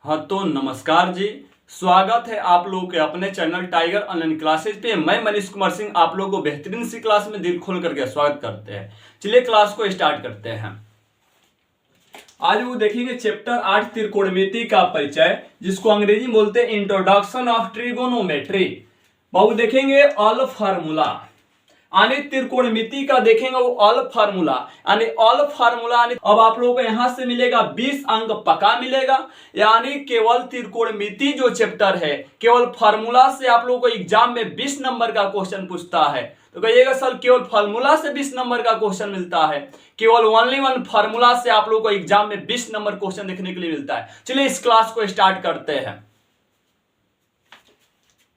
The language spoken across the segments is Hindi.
हाँ तो नमस्कार जी। स्वागत है आप लोगों के अपने चैनल टाइगर ऑनलाइन क्लासेज पे। मैं मनीष कुमार सिंह आप लोगों को बेहतरीन सी क्लास में दिल खोल करके स्वागत करते हैं। चलिए क्लास को स्टार्ट करते हैं। आज वो देखेंगे चैप्टर 8 त्रिकोणमिति का परिचय, जिसको अंग्रेजी में बोलते हैं इंट्रोडक्शन ऑफ ट्रिगोनोमेट्री। बाबू देखेंगे ऑल फार्मूला यानी त्रिकोणमिति का देखेंगे वो ऑल फार्मूला यानी अब आप लोगों को यहां से मिलेगा 20 अंक पक्का मिलेगा। यानी केवल त्रिकोणमिति जो चैप्टर है केवल फार्मूला से आप लोगों को एग्जाम में 20 नंबर का क्वेश्चन पूछता है। तो कहिएगा सर केवल फार्मूला से 20 नंबर का क्वेश्चन मिलता है? केवल ओनली वन फार्मूला से आप लोगों को एग्जाम में 20 नंबर क्वेश्चन देखने के लिए मिलता है। चलिए इस क्लास को स्टार्ट करते हैं।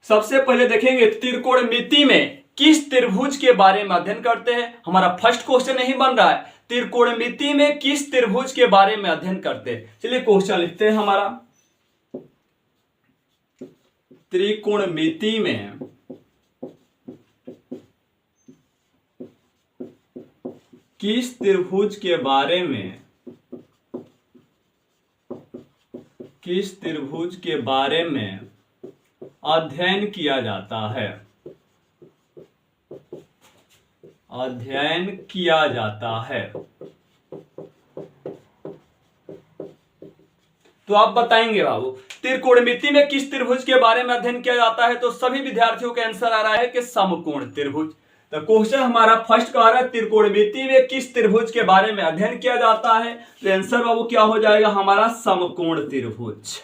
सबसे पहले देखेंगे त्रिकोणमिति में किस त्रिभुज के बारे में अध्ययन करते हैं। हमारा फर्स्ट क्वेश्चन यही बन रहा है, त्रिकोणमिति में किस त्रिभुज के बारे में अध्ययन करते हैं। चलिए क्वेश्चन लिखते हैं हमारा, त्रिकोणमिति में किस त्रिभुज के बारे में अध्ययन किया जाता है। तो आप बताएंगे बाबू त्रिकोणमिति में किस त्रिभुज के बारे में अध्ययन किया जाता है। तो सभी विद्यार्थियों का आंसर आ रहा है कि समकोण त्रिभुज। तो क्वेश्चन हमारा फर्स्ट का आ रहा है त्रिकोणमिति में किस त्रिभुज के बारे में अध्ययन किया जाता है। तो आंसर बाबू क्या हो जाएगा हमारा समकोण त्रिभुज।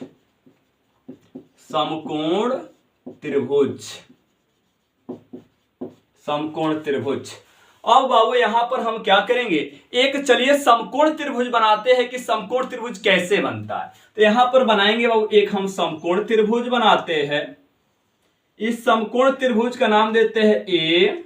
अब बाबू यहां पर हम क्या करेंगे, एक चलिए समकोण त्रिभुज बनाते हैं कि समकोण त्रिभुज कैसे बनता है। तो यहां पर बनाएंगे बाबू एक हम समकोण त्रिभुज बनाते हैं। इस समकोण त्रिभुज का नाम देते हैं ए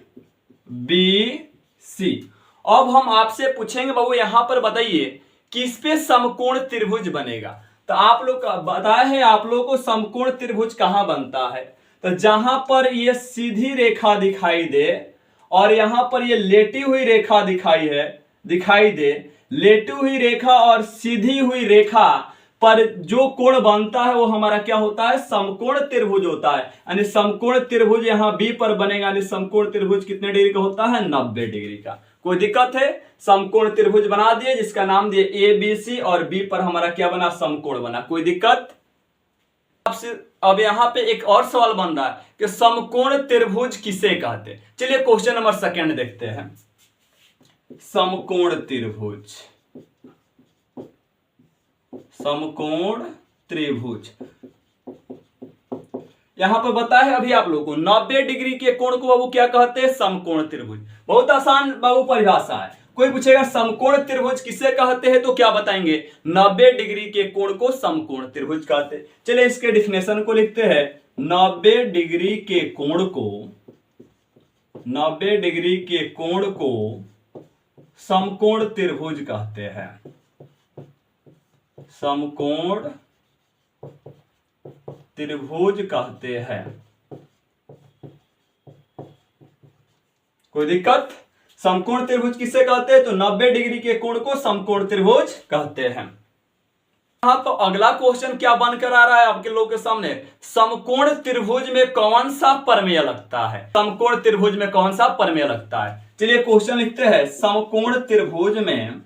बी सी। अब हम आपसे पूछेंगे बाबू यहां पर बताइए किस पे समकोण त्रिभुज बनेगा। तो आप लोग बताए हैं आप लोगों को समकोण त्रिभुज कहां बनता है। तो जहां पर ये सीधी रेखा दिखाई दे और यहां पर ये लेटी हुई रेखा दिखाई दे, लेटी हुई रेखा और सीधी हुई रेखा पर जो कोण बनता है वो हमारा क्या होता है, समकोण त्रिभुज होता है। यानी समकोण त्रिभुज यहां बी पर बनेगा। यानी समकोण त्रिभुज कितने डिग्री का होता है, 90 डिग्री का। कोई दिक्कत है? समकोण त्रिभुज बना दिए जिसका नाम दिए ए बी सी और बी पर हमारा क्या बना, समकोण बना। कोई दिक्कत? अब यहां पे एक और सवाल बन रहा है कि समकोण त्रिभुज किसे कहते हैं। चलिए क्वेश्चन नंबर सेकंड देखते हैं। समकोण त्रिभुज यहां पर बताया है अभी आप लोगों को 90 डिग्री के कोण को बाबू क्या कहते हैं, समकोण त्रिभुज। बहुत आसान बाबू परिभाषा है। कोई पूछेगा समकोण त्रिभुज किसे कहते हैं तो क्या बताएंगे, 90 डिग्री के कोण को समकोण त्रिभुज कहते हैं। चलिए इसके डिफिनेशन को लिखते हैं। 90 डिग्री के कोण को समकोण त्रिभुज कहते हैं। समकोण त्रिभुज कहते हैं। कोई दिक्कत? समकोण त्रिभुज किसे कहते हैं तो 90 डिग्री के कोण को समकोण त्रिभुज कहते हैं। हाँ तो अगला क्वेश्चन क्या बनकर आ रहा है आपके लोगों के सामने, समकोण त्रिभुज में कौन सा प्रमेय लगता है। समकोण त्रिभुज में कौन सा प्रमेय लगता है। चलिए क्वेश्चन लिखते हैं। समकोण त्रिभुज में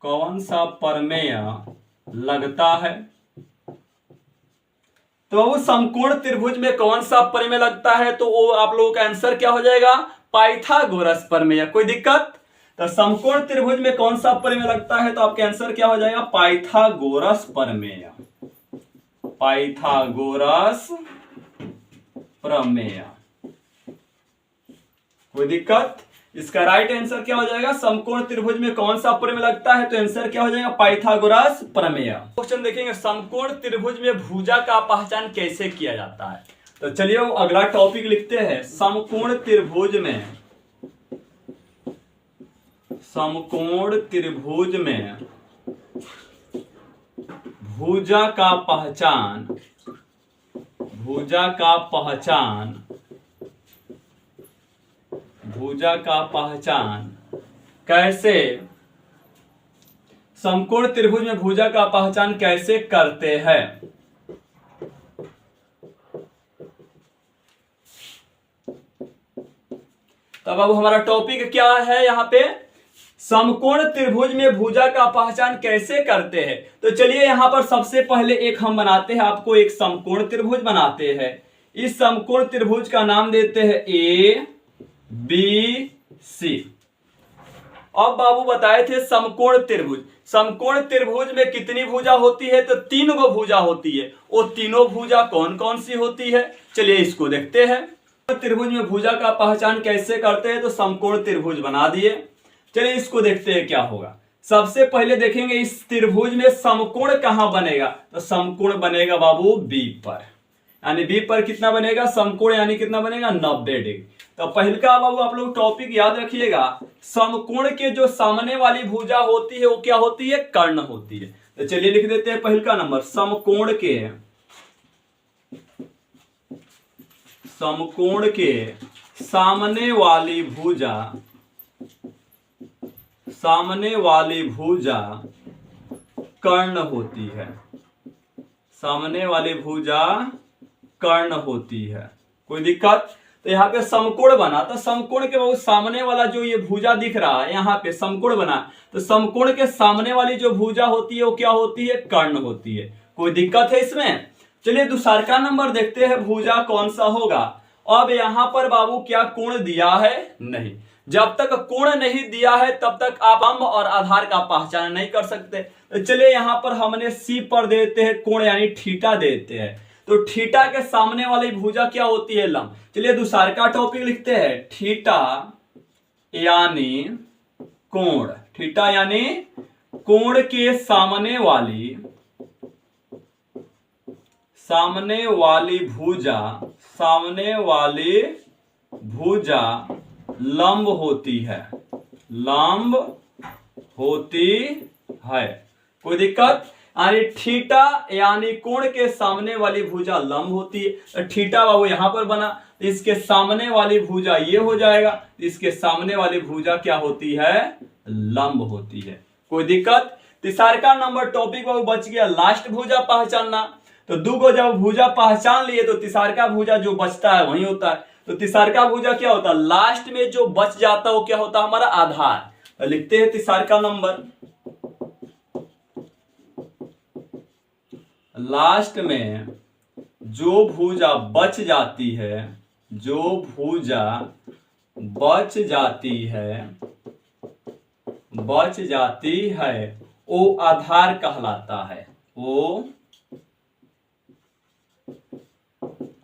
कौन सा प्रमेय लगता है। तो वो समकोण त्रिभुज में कौन सा प्रमेय लगता है तो वो आप लोगों का आंसर क्या हो जाएगा, पाइथागोरस प्रमेय। कोई दिक्कत? तो समकोण त्रिभुज में कौन सा प्रमेय लगता है तो आपका आंसर क्या हो जाएगा, पाइथागोरस प्रमेय। कोई दिक्कत? इसका राइट आंसर क्या हो जाएगा, समकोण त्रिभुज में कौन सा प्रमेय लगता है तो आंसर क्या हो जाएगा, पाइथागोरस प्रमेय। क्वेश्चन देखेंगे समकोण त्रिभुज में भुजा का पहचान कैसे किया जाता है। तो चलिए वो अगला टॉपिक लिखते हैं। समकोण त्रिभुज में भुजा का पहचान भुजा का पहचान कैसे, समकोण त्रिभुज में भुजा का पहचान कैसे करते हैं। तब अब हमारा टॉपिक क्या है यहाँ पे, समकोण त्रिभुज में भुजा का पहचान कैसे करते हैं। तो चलिए यहाँ पर सबसे पहले एक हम बनाते हैं, आपको एक समकोण त्रिभुज बनाते हैं। इस समकोण त्रिभुज का नाम देते हैं ए बी सी। अब बाबू बताए थे समकोण त्रिभुज में कितनी भुजा होती है, तो 3 गो भुजा होती है। वो तीनों भुजा कौन कौन सी होती है, चलिए इसको देखते हैं। त्रिभुज में भुजा का पहचान कैसे करते हैं, तो समकोण त्रिभुज बना दिए। चलिए इसको देखते हैं क्या होगा। सबसे पहले देखेंगे इस त्रिभुज में समकोण कहां बनेगा, तो समकोण बनेगा बाबू बी पर, यानी बी पर कितना बनेगा समकोण, यानी कितना बनेगा 90 डिग्री। तो पहला बाबू आप लोग टॉपिक याद रखिएगा, समकोण के जो सामने वाली भुजा होती है वो क्या होती है, कर्ण होती है। तो चलिए लिख देते हैं पहला नंबर, समकोण के सामने वाली भुजा कर्ण होती है। सामने वाली भुजा कर्ण होती है, कोई दिक्कत। तो यहाँ पे समकोण बना, तो समकोण के बहुत सामने वाला जो ये भुजा दिख रहा है, यहाँ पे समकोण बना, तो समकोण के सामने वाली जो भुजा होती है वो क्या होती है, कर्ण होती है। कोई दिक्कत है इसमें। चलिए दूसरा नंबर देखते हैं, भुजा कौन सा होगा। अब यहाँ पर बाबू क्या कोण दिया है, नहीं। जब तक कोण नहीं दिया है तब तक आप लंब और आधार का पहचान नहीं कर सकते। तो चलिए यहाँ पर हमने सी पर देते हैं कोण, यानी थीटा देते हैं। तो थीटा के सामने वाली भुजा क्या होती है, लंब। चलिए दूसरा टॉपिक लिखते हैं, थीटा यानी कोण। थीटा यानी कोण के सामने वाली भुजा लंब होती है। कोई दिक्कत, यानी थीटा यानी कोण के सामने वाली भुजा लंब होती है। तो थीटा बाबू यहां पर बना, तो इसके सामने वाली भुजा ये हो जाएगा, इसके सामने वाली भुजा क्या होती है, लंब होती है। कोई दिक्कत। तीसरा नंबर टॉपिक बाबू बच गया, लास्ट भुजा पहचानना। तो 2 गो जब भुजा पहचान लिए तो तीसरा भुजा जो बचता है वही होता है। तो तीसरा भुजा क्या होता है, लास्ट में जो बच जाता है वो क्या होता है, हमारा आधार। तो लिखते हैं तीसरा नंबर, लास्ट में जो भुजा बच जाती है वो आधार कहलाता है, वो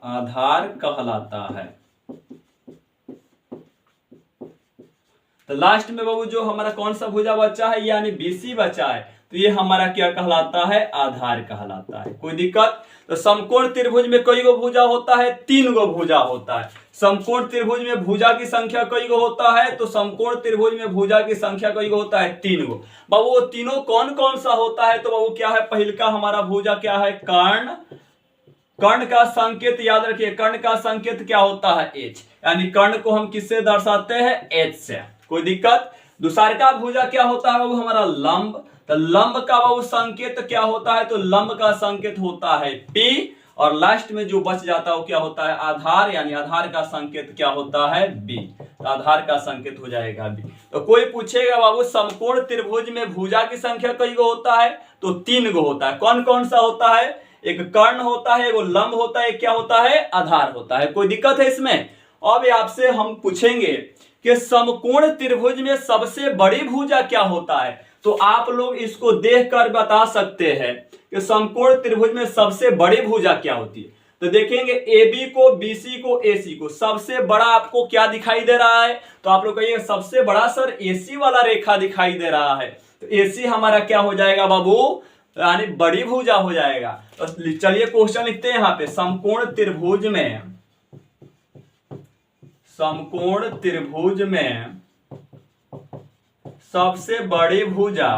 आधार कहलाता है। तो लास्ट में बाबू जो हमारा कौन सा भुजा बचा है, यानी बीसी बचा है, तो ये हमारा क्या कहलाता है, आधार कहलाता है। कोई दिक्कत। तो समकोण त्रिभुज में कई गो भुजा होता है, 3 गो भुजा होता है। समकोण त्रिभुज में भुजा की संख्या कई गो होता है, तो समकोण त्रिभुज में भुजा की संख्या कई गो होता है, 3 गो। बाबू वो तीनों कौन कौन सा होता है, तो बाबू क्या है, पहला हमारा भुजा क्या है, कर्ण। कर्ण का संकेत याद रखिए, कर्ण का संकेत क्या होता है, एच, यानी कर्ण को हम किससे दर्शाते हैं, एच से। कोई दिक्कत। दूसरा भुजा क्या होता है बाबू, हमारा लंब। तो लंब का बाबू संकेत क्या होता है, तो लंब का संकेत होता है पी, और लास्ट में जो बच जाता है वो क्या होता है, आधार, यानी आधार का संकेत क्या होता है, बी। तो आधार का संकेत हो जाएगा बी। तो कोई पूछेगा बाबू समकोण त्रिभुज में भुजा की संख्या कई गो होता है, तो 3 गो होता है। कौन कौन सा होता है, एक कर्ण होता है, एक लंब होता है, क्या होता है, आधार होता है। कोई दिक्कत है इसमें। अब आपसे हम पूछेंगे कि समकोण त्रिभुज में सबसे बड़ी भुजा क्या होता है, तो आप लोग इसको देखकर बता सकते हैं कि समकोण त्रिभुज में सबसे बड़ी भुजा क्या होती है। तो देखेंगे AB को, BC को, AC को, सबसे बड़ा आपको क्या दिखाई दे रहा है, तो आप लोग कहिए सबसे बड़ा सर AC वाला रेखा दिखाई दे रहा है। तो AC हमारा क्या हो जाएगा बाबू, यानी बड़ी भुजा हो जाएगा। तो चलिए क्वेश्चन लिखते हैं यहाँ पे, समकोण त्रिभुज में सबसे बड़ी भुजा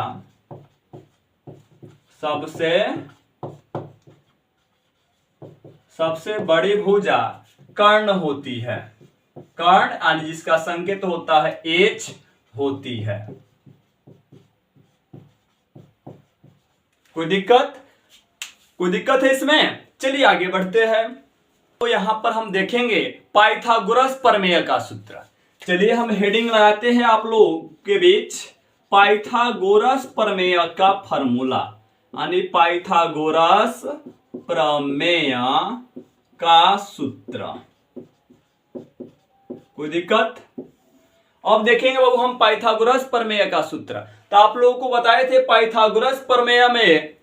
सबसे बड़ी भुजा कर्ण होती है, कर्ण यानी जिसका संकेत होता है एच होती है। कोई दिक्कत है इसमें? चलिए आगे बढ़ते हैं। तो यहां पर हम देखेंगे पाइथागोरस प्रमेय का सूत्र। चलिए हम हेडिंग लगाते हैं आप लोग के बीच, पाइथागोरस प्रमेय का फॉर्मूला, यानी पाइथागोरस प्रमेय का सूत्र। कोई दिक्कत? अब देखेंगे बाबू हम पाइथागोरस प्रमेय का सूत्र। तो आप लोगों को बताए थे पाइथागोरस प्रमेय में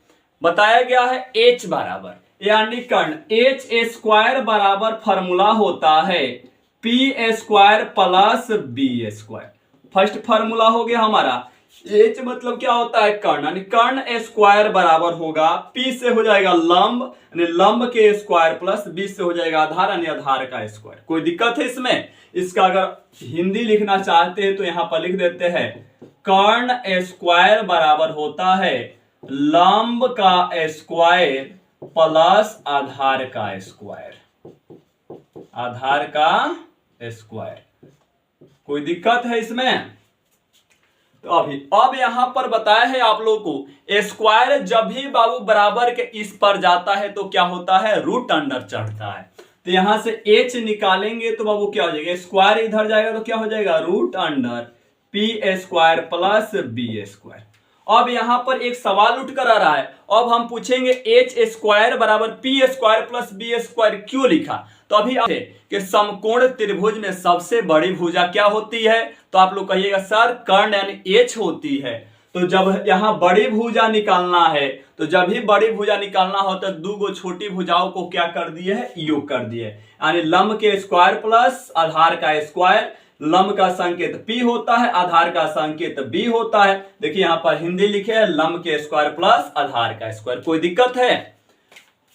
बताया गया है h बराबर, यानी कर्ण एच स्क्वायर बराबर फॉर्मूला होता है P square plus B square. First formula हो गया हमारा, एच मतलब क्या होता है कर्ण, यानी कर्ण स्क्वायर बराबर होगा पी से हो जाएगा लंब, यानी लंब के स्क्वायर प्लस बी से हो जाएगा आधार, यानी आधार का स्क्वायर। कोई दिक्कत है इसमें? इसका अगर हिंदी लिखना चाहते हैं तो यहां पर लिख देते हैं कर्ण स्क्वायर बराबर होता है लंब का स्क्वायर प्लस आधार का स्क्वायर, आधार का स्क्वायर। कोई दिक्कत है इसमें? तो अब यहां पर बताया है आप लोगों को स्क्वायर जब भी बाबू बराबर के इस पर जाता है तो क्या होता है, रूट अंडर चढ़ता है। तो यहां से h निकालेंगे तो बाबू क्या हो जाएगा, स्क्वायर इधर जाएगा तो क्या हो जाएगा root under P square plus B square. अब यहां पर एक सवाल उठ कर आ रहा है, अब हम पूछेंगे एच स्क्वायर बराबर P square plus B square क्यों लिखा? तो अभी कि समकोण त्रिभुज में सबसे बड़ी भुजा क्या होती है? तो आप लोग कहिएगा सर कर्ण यानी एच होती है। तो जब यहां बड़ी भुजा निकालना है, तो जब भी बड़ी भुजा निकालना हो तो दो गो छोटी भुजाओं को क्या कर दिए है, योग कर दिए, यानी लंब के स्क्वायर प्लस आधार का स्क्वायर। लंब का संकेत P होता है, आधार का संकेत B होता है। देखिए यहां पर हिंदी लिखे है लंब के स्क्वायर प्लस आधार का स्क्वायर। कोई दिक्कत है?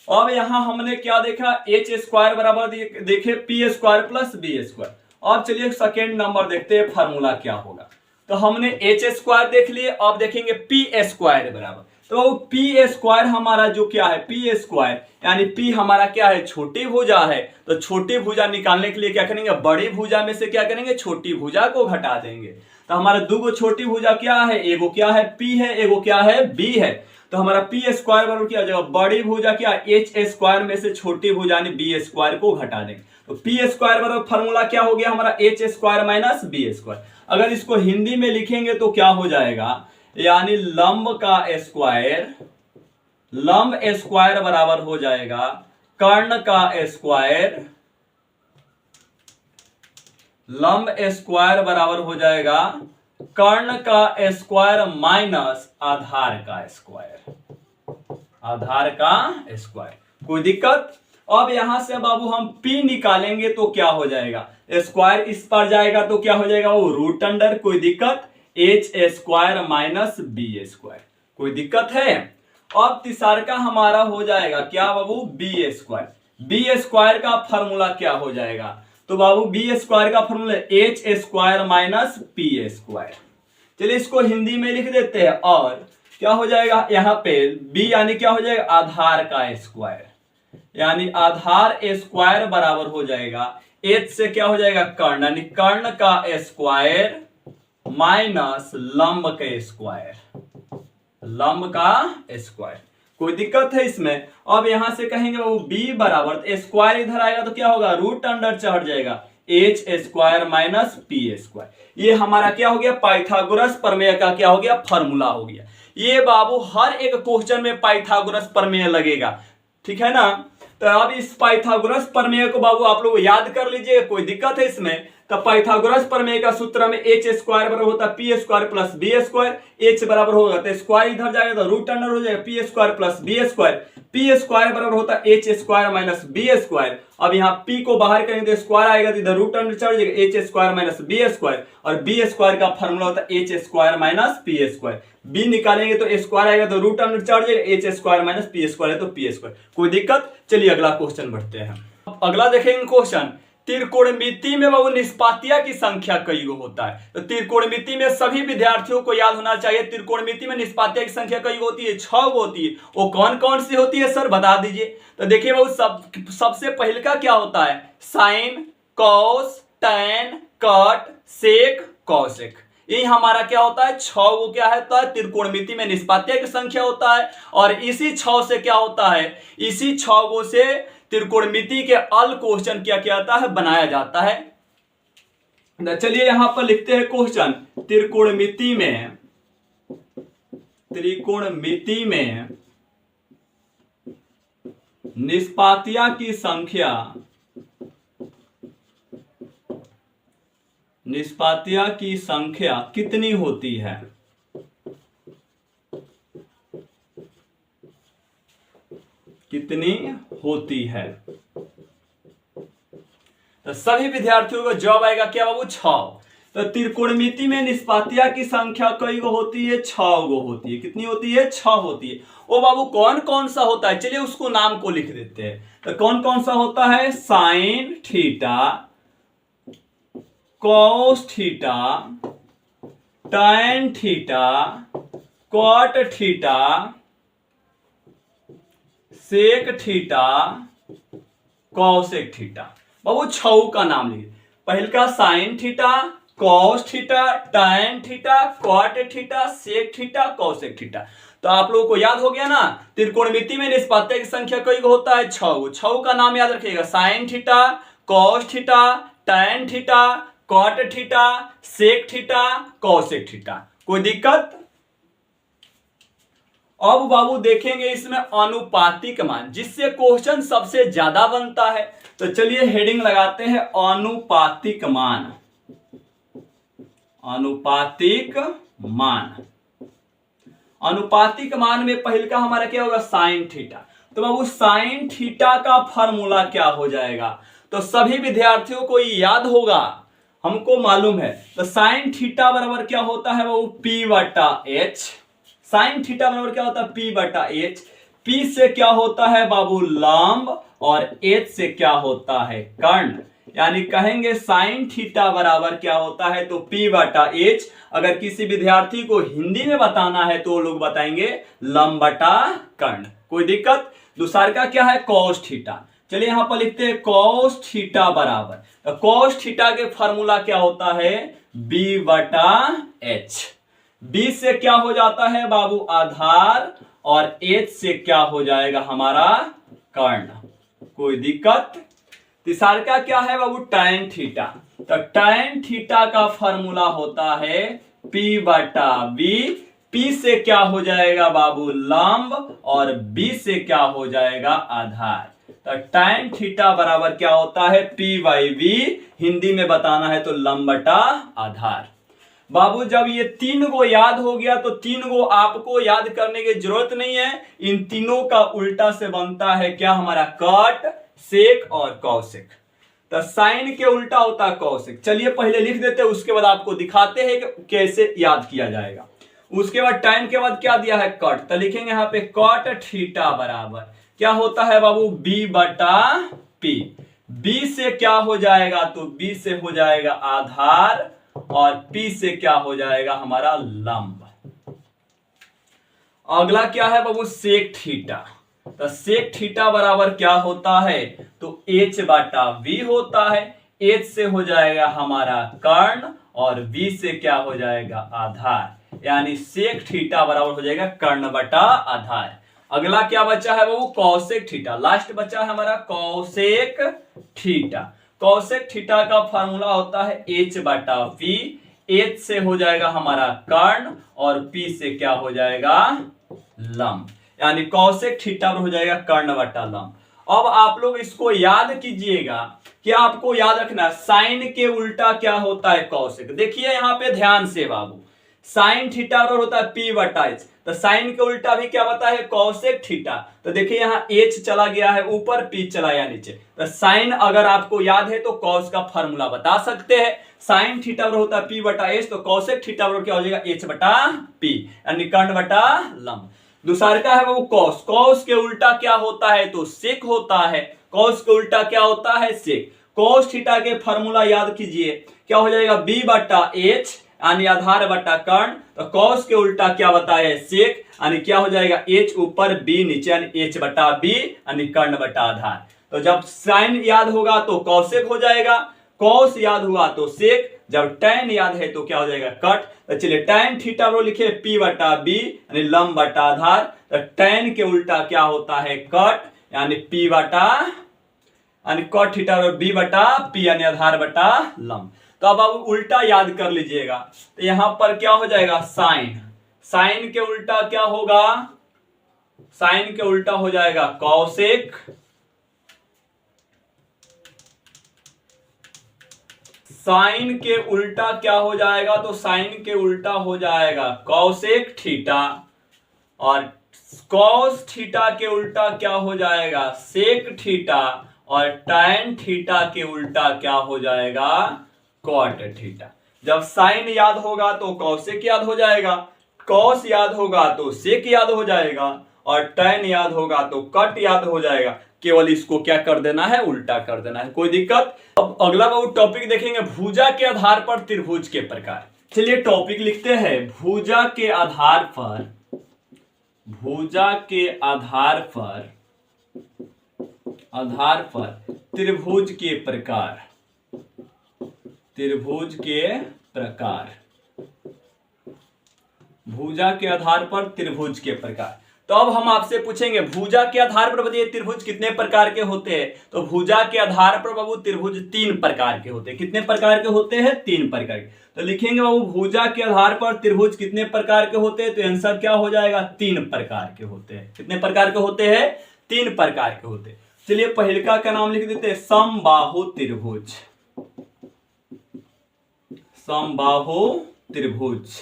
अब यहां हमने क्या देखा, एच स्क्वायर बराबर देखे P square plus B square. अब चलिए सेकेंड नंबर देखते हैं फॉर्मूला क्या होगा। तो हमने एच स्क्वायर देख लिए, अब देखेंगे पी स्क्वायर बराबर, तो पी स्क्वायर हमारा जो क्या है, पी स्क्वायर यानी पी हमारा क्या है, छोटी भुजा है। तो छोटी भुजा निकालने के लिए क्या करेंगे, बड़ी भुजा में से क्या करेंगे, छोटी भुजा को घटा देंगे। तो हमारा दो गो छोटी भुजा क्या है, एगो क्या है पी है, एगो क्या है बी है। तो हमारा पी स्क्वायर बराबर क्या हो जाएगा, बड़ी भुजा क्या एच स्क्वायर में से छोटी भुजा यानी बी स्क्वायर को घटा देंगे। तो पी स्क्वायर बराबर फॉर्मूला क्या हो गया हमारा, H square minus B square. अगर इसको हिंदी में लिखेंगे तो क्या हो जाएगा, यानी लंब का स्क्वायर, लंब स्क्वायर बराबर हो जाएगा कर्ण का स्क्वायर, लंब स्क्वायर बराबर हो जाएगा कर्ण का स्क्वायर माइनस आधार का स्क्वायर, आधार का स्क्वायर। कोई दिक्कत? अब यहां से बाबू हम P निकालेंगे तो क्या हो जाएगा, स्क्वायर इस पर जाएगा तो क्या हो जाएगा, वो रूट अंडर। कोई दिक्कत, H square minus B square. कोई दिक्कत है? अब तीसरा का हमारा हो जाएगा क्या बाबू, बी स्क्वायर। बी स्क्वायर का फॉर्मूला क्या हो जाएगा, तो बाबू बी स्क्वायर का formula H square minus P square. चलिए इसको हिंदी में लिख देते हैं, और क्या हो जाएगा यहाँ पे बी यानी क्या हो जाएगा, आधार का स्क्वायर, यानी आधार स्क्वायर बराबर हो जाएगा एच से क्या हो जाएगा कर्ण, यानी कर्ण का स्क्वायर माइनस लंब के स्क्वायर, लंब का स्क्वायर। कोई दिक्कत है इसमें? अब यहां से कहेंगे वो b बराबर स्क्वायर इधर आएगा तो क्या होगा, रूट अंडर चढ़ जाएगा H square minus P square. ये हमारा क्या हो गया, पाइथागोरस प्रमेय का क्या हो गया, फॉर्मूला हो गया। ये बाबू हर एक क्वेश्चन में पाइथागोरस प्रमेय लगेगा, ठीक है ना। तो अब इस पाइथागोरस प्रमेय को बाबू आप लोग याद कर लीजिए। कोई दिक्कत है इसमें? तो पाइथागोरस प्रमेय का सूत्र में एच स्क्वायर बराबर होता है P square plus B square. H बराबर होगा तो स्क्वायर इधर जाएगा तो रूट अंडर हो जाएगा P square plus B square. P square बराबर होता है H square minus B square. अब यहाँ पी को बाहर करेंगे तो स्क्वायर आएगा तो इधर रूट अंडर चढ़ जाएगा H square minus B square. और बी स्क्वायर का फॉर्मूला होता है H square minus P square. B निकालेंगे तो स्क्वायर आएगा तो रूट अंडर चढ़ जाएगा H square minus P square है तो पी स्क्वायर। कोई दिक्कत? चलिए अगला क्वेश्चन बढ़ते हैं। अगला देखेंगे क्वेश्चन त्रिकोणमिति में वो निष्पातिया की संख्या कई गो होता है। तो त्रिकोणमिति में सभी विद्यार्थियों को याद होना चाहिए, त्रिकोणमिति में निष्पातिया की संख्या कई गो होती है? 6 गो होती है। वो कौन कौन सी होती है सर, बता दीजिए। तो देखिए वो सबसे पहले का क्या होता है? साइन, कॉस, टैन, कट, सेक, कॉसेक। यही हमारा क्या होता है? 6 गो क्या होता है? त्रिकोणमिति में निष्पातिया की संख्या होता है। और इसी 6 से क्या होता है? इसी 6 गो से त्रिकोणमिति के अल क्वेश्चन क्या आता है? बनाया जाता है। चलिए यहां पर लिखते हैं क्वेश्चन, त्रिकोणमिति में निष्पातिया की संख्या कितनी होती है? कितनी होती है? तो सभी विद्यार्थियों को जवाब आएगा क्या बाबू? 6। तो त्रिकोणमिति में निष्पातिया की संख्या कई गो होती है? 6 गो होती है। कितनी होती है? 6 होती है। ओ बाबू कौन कौन सा होता है? चलिए उसको नाम को लिख देते हैं। तो कौन कौन सा होता है? Sine theta, cos theta, tan theta, cot theta, sec theta, cosec theta. बाबू 6 का नाम लिखिए। पहले का sine theta, cos theta, tan theta, cot theta, sec theta, cosec theta. तो आप लोगों को याद हो गया ना? त्रिकोणमिति में निष्पातिया की संख्या कई गो होता है? 6 गो। 6 का नाम याद रखिएगा, sine theta, cos theta, tan theta, cot theta, sec theta, cosec theta. कोई दिक्कत? अब बाबू देखेंगे इसमें अनुपातिक मान, जिससे क्वेश्चन सबसे ज्यादा बनता है। तो चलिए हेडिंग लगाते हैं, अनुपातिक मान। अनुपातिक मान, अनुपातिक मान में पहले का हमारा क्या होगा? Sine theta. तो बाबू साइन थीटा का फॉर्मूला क्या हो जाएगा? तो सभी विद्यार्थियों को याद होगा, हमको मालूम है। तो साइन थीटा बराबर क्या होता है बाबू? P बटा H। साइन थीटा बराबर क्या होता है? P बटा H। P से क्या होता है बाबू? लंब। और H से क्या होता है? कर्ण। यानी कहेंगे साइन थीटा बराबर क्या होता है? तो P बटा H। अगर किसी विद्यार्थी को हिंदी में बताना है तो लोग बताएंगे लंब बटा कर्ण। कोई दिक्कत? दूसरा का क्या है? Cos theta. चलिए यहां पर लिखते हैं कॉस थीटा बराबर, तो कॉस थीटा के फॉर्मूला क्या होता है? B बटा H। B से क्या हो जाता है बाबू? आधार। और H से क्या हो जाएगा हमारा? कर्ण। कोई दिक्कत? तीसरा का क्या है बाबू? Tan theta. तो टैन थीटा का फॉर्मूला होता है P बटा B। P से क्या हो जाएगा बाबू? लंब। और B से क्या हो जाएगा? आधार। तो टैन थीटा बराबर क्या होता है? P by V। हिंदी में बताना है तो लंब बटा आधार। बाबू जब ये 3 गो याद हो गया तो 3 गो आपको याद करने की जरूरत नहीं है। इन तीनों का उल्टा से बनता है क्या हमारा? कट, सेक और कॉसेक। तो साइन के उल्टा होता है कॉसेक। चलिए पहले लिख देते हैं, उसके बाद आपको दिखाते हैं कि कैसे याद किया जाएगा। उसके बाद टैन के बाद क्या दिया है? कट। तो लिखेंगे यहाँ पे कट थीटा बराबर क्या होता है बाबू? B बटा P। B से क्या हो जाएगा? तो B से हो जाएगा आधार। और P से क्या हो जाएगा हमारा? लंब। अगला क्या है बाबू? Sec theta. तो सेक थीटा बराबर क्या होता है? तो H बटा V होता है। H से हो जाएगा हमारा कर्ण। और V से क्या हो जाएगा? आधार। यानी सेक थीटा बराबर हो जाएगा कर्ण बटा आधार। अगला क्या बचा है बाबू? Cosec theta. लास्ट बचा है हमारा कॉसेक थीटा। कॉसेक थीटा का फार्मूला होता है H बटा V। H से हो जाएगा हमारा कर्ण। और P से क्या हो जाएगा? लंब। यानी कॉसेक थीटा हो जाएगा कर्ण बटा लंब। अब आप लोग इसको याद कीजिएगा कि आपको याद रखना साइन के उल्टा क्या होता है? कॉसेक। देखिए यहां पे ध्यान से बाबू, साइन थीटा होता है P बटा H। तो साइन के उल्टा भी क्या बता है? Cosec theta. तो देखिए यहाँ H चला गया है ऊपर, P चला गया नीचे। तो साइन अगर आपको याद है तो कॉस का फॉर्मूला बता सकते हैं। साइन थीटा होता है P बटा H। तो कॉसेक थीटा क्या हो जाएगा? H बटा P। यानी कर्ण बटा लंब। दूसरा का है वो कॉस। कॉस के उल्टा क्या होता है? तो सेक होता है। कॉस के उल्टा क्या होता है? सेक। कॉस थीटा के फॉर्मूला याद कीजिए, क्या हो जाएगा बी बटा एच यानी आधार बटा कर्ण, तो कॉस के उल्टा क्या बताया सेक, यानी क्या हो जाएगा एच ऊपर बी नीचे यानी एच बटा बी यानी कर्ण बटा आधार। तो जब साइन याद होगा तो कॉसेक हो जाएगा, कॉस याद हुआ तो सेक, जब टैन याद है तो क्या हो जाएगा कट। तो चलिए टैन थीटा वो लिखे पी बटा बी यानी लंब बटा आधार, तो टैन के उल्टा क्या होता है कट यानी पी बटा यानी कॉट थीटा और बी बटा पी यानी आधार बटा लंब। तो अब आप उल्टा याद कर लीजिएगा, तो यहां पर क्या हो जाएगा साइन, साइन के उल्टा क्या होगा, साइन के उल्टा हो जाएगा कॉसेक, साइन के उल्टा क्या हो जाएगा, तो साइन के उल्टा हो जाएगा कॉसेक थीटा, और कॉस थीटा के उल्टा क्या हो जाएगा सेक थीटा, और टैन थीटा के उल्टा क्या हो जाएगा कॉट थीटा। जब साइन याद होगा तो कॉसेक याद हो जाएगा, कॉस याद होगा तो सेक याद हो जाएगा, और टैन याद होगा तो कट याद हो जाएगा। केवल इसको क्या कर देना है उल्टा कर देना है, कोई दिक्कत। अब अगला टॉपिक देखेंगे भुजा के आधार पर त्रिभुज के प्रकार। चलिए टॉपिक लिखते हैं भुजा के आधार पर, भुजा के आधार पर त्रिभुज के प्रकार, त्रिभुज के प्रकार, भुजा के आधार पर त्रिभुज के प्रकार। तो अब हम आपसे पूछेंगे भुजा के आधार पर बताइए त्रिभुज कितने प्रकार के होते हैं, तो भुजा के आधार पर बाबू त्रिभुज 3 प्रकार के होते हैं। कितने प्रकार के होते हैं 3 प्रकार के। तो लिखेंगे बाबू भुजा के आधार पर त्रिभुज कितने प्रकार के होते हैं, तो आंसर क्या हो जाएगा 3 प्रकार के होते हैं। कितने प्रकार के होते हैं 3 प्रकार के होते हैं। चलिए पहलका का नाम लिख देते हैं समबाहु त्रिभुज, समबाहु त्रिभुज।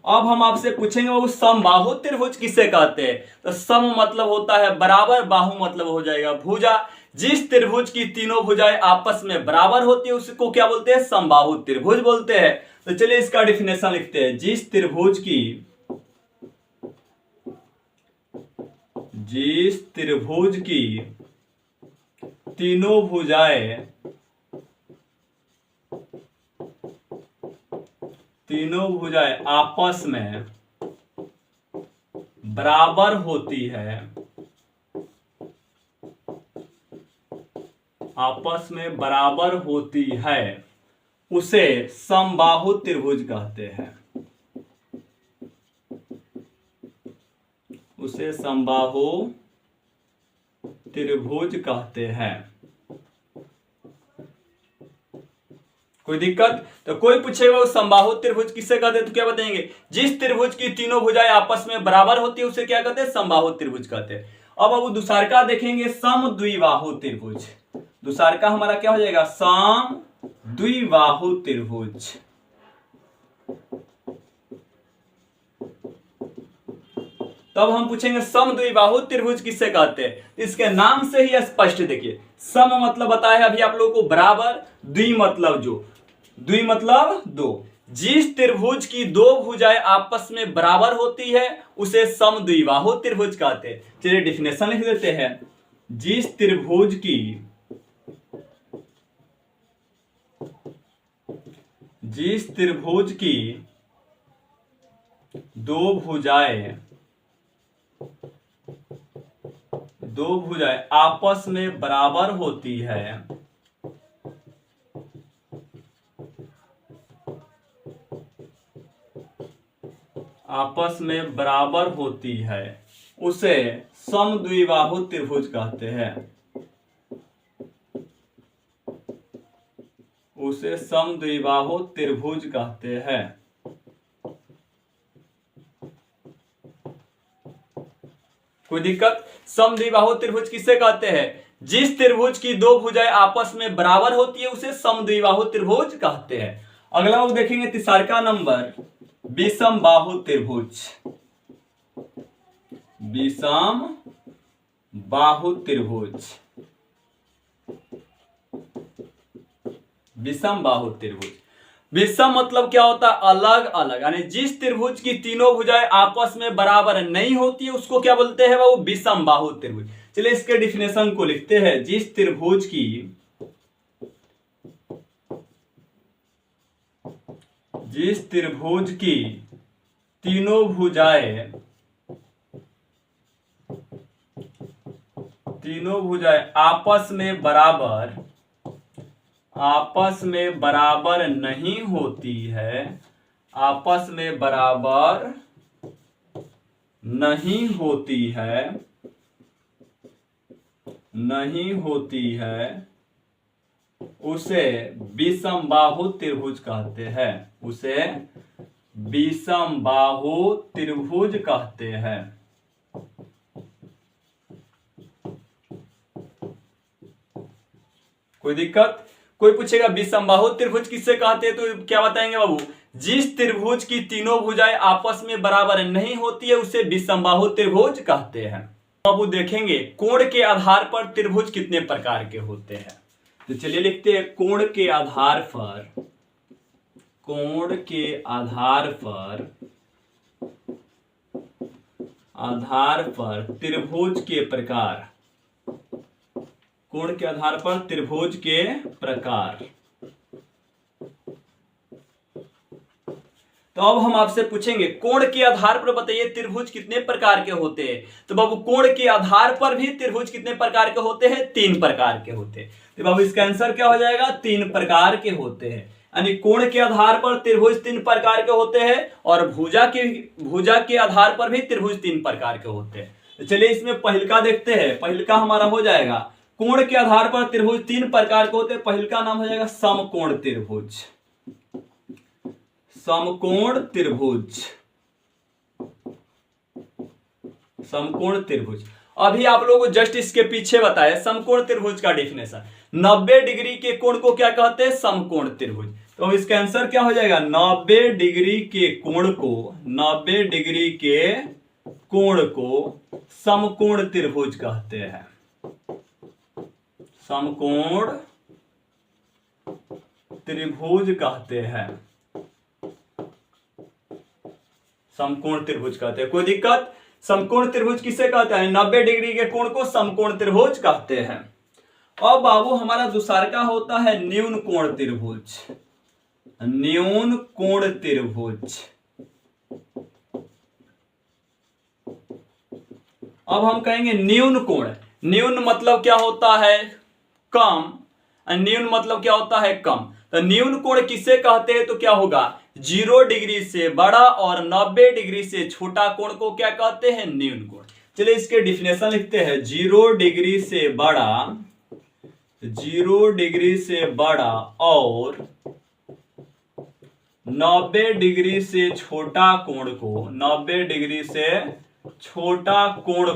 अब हम आपसे पूछेंगे बाबू समबाहु त्रिभुज किसे कहते हैं, तो सम मतलब होता है बराबर, बाहु मतलब हो जाएगा भुजा। जिस त्रिभुज की तीनों भुजाएं आपस में बराबर होती है उसको क्या बोलते हैं समबाहु त्रिभुज बोलते हैं। तो चलिए इसका डेफिनेशन लिखते हैं, जिस त्रिभुज की तीनों भुजाएं आपस में बराबर होती है, आपस में बराबर होती है, उसे समबाहु त्रिभुज कहते हैं, उसे समबाहु त्रिभुज कहते हैं। कोई दिक्कत? तो कोई पूछेगा वो समबाहु त्रिभुज किसे कहते हैं, तो क्या बताएंगे जिस त्रिभुज की तीनों भुजाएं आपस में बराबर होती है उसे क्या कहते हैं समबाहु त्रिभुज कहते हैं। अब अब दूसरका देखेंगे समद्विबाहु त्रिभुज। दूसरका हमारा क्या हो जाएगा समद्विबाहु त्रिभुज। तब हम पूछेंगे समद्विबाहु त्रिभुज किसे कहते हैं, इसके नाम से ही स्पष्ट देखिए, सम मतलब बताया अभी आप लोगों को बराबर, द्वि मतलब जो, द्वि मतलब दो। जिस त्रिभुज की दो भुजाएं आपस में बराबर होती है उसे समद्विबाहु त्रिभुज कहते हैं। चलिए डेफिनेशन लिख देते हैं, जिस त्रिभुज की दो भुजाएं आपस में बराबर होती है, आपस में बराबर होती है, उसे समद्विबाहु त्रिभुज कहते हैं, उसे समद्विबाहु त्रिभुज कहते हैं। कोई दिक्कत? समद्विबाहु त्रिभुज किसे कहते हैं, जिस त्रिभुज की दो भुजाएं आपस में बराबर होती है उसे समद्विबाहु त्रिभुज कहते हैं। अगला लोग देखेंगे तीसरा नंबर विषमबाहु त्रिभुज। विषमबाहु त्रिभुज, विषमबाहु त्रिभुज। विषम मतलब क्या होता है अलग अलग, यानी जिस त्रिभुज की तीनों भुजाएं आपस में बराबर नहीं होती है उसको क्या बोलते हैं वो विषमबाहु त्रिभुज। चलिए इसके डेफिनेशन को लिखते हैं, जिस त्रिभुज की जिस त्रिभुज की तीनों भुजाएं आपस में बराबर नहीं होती है, आपस में बराबर नहीं होती है, उसे विषमबाहु त्रिभुज कहते हैं, उसे विषमबाहु त्रिभुज कहते हैं। कोई दिक्कत? कोई पूछेगा विषमबाहु त्रिभुज किससे कहते हैं, तो क्या बताएंगे बाबू? जिस त्रिभुज की तीनों भुजाएं आपस में बराबर नहीं होती है उसे विषमबाहु त्रिभुज कहते हैं। बाबू देखेंगे कोण के आधार पर त्रिभुज कितने प्रकार के होते हैं, तो चलिए लिखते हैं कोण के आधार पर त्रिभुज के प्रकार, कोण के आधार पर त्रिभुज के प्रकार। तो अब हम आपसे पूछेंगे कोण के आधार पर बताइए त्रिभुज कितने प्रकार के होते हैं। तो बाबू कोण के आधार पर भी त्रिभुज कितने प्रकार के होते हैं? 3 प्रकार के होते हैं। तो बाबू इसका आंसर क्या हो जाएगा? 3 प्रकार के होते हैं। यानी कोण के आधार पर त्रिभुज 3 प्रकार के होते हैं और भुजा के आधार पर भी त्रिभुज 3 प्रकार के होते हैं। तो चलिए इसमें पहिलका देखते हैं। पहिलका हमारा हो जाएगा कोण के आधार पर त्रिभुज 3 प्रकार के होते हैं। पहिलका नाम हो जाएगा समकोण त्रिभुज। समकोण त्रिभुज अभी आप लोगों को जस्ट इसके पीछे बताया समकोण त्रिभुज का डेफिनेशन। 90 डिग्री के कोण को क्या कहते हैं? समकोण त्रिभुज। तो इसका आंसर क्या हो जाएगा? 90 डिग्री के कोण को समकोण त्रिभुज कहते हैं। समकोण त्रिभुज कहते हैं। समकोण त्रिभुज कहते हैं। कोई दिक्कत? समकोण त्रिभुज किसे कहते हैं? 90 डिग्री के कोण को समकोण त्रिभुज कहते हैं। अब बाबू हमारा दूसरा का होता है न्यून कोण त्रिभुज। न्यून कोण त्रिभुज। अब हम कहेंगे न्यून कोण। न्यून मतलब क्या होता है? कम। न्यून मतलब क्या होता है? कम। तो न्यून कोण किसे कहते हैं? तो क्या होगा? 0 डिग्री से बड़ा और 90 डिग्री से छोटा कोण को क्या कहते हैं? न्यून कोण। चलिए इसके डिफिनेशन लिखते हैं। 0 डिग्री से बड़ा और 90 डिग्री से छोटा कोण को, 90 डिग्री से छोटा कोण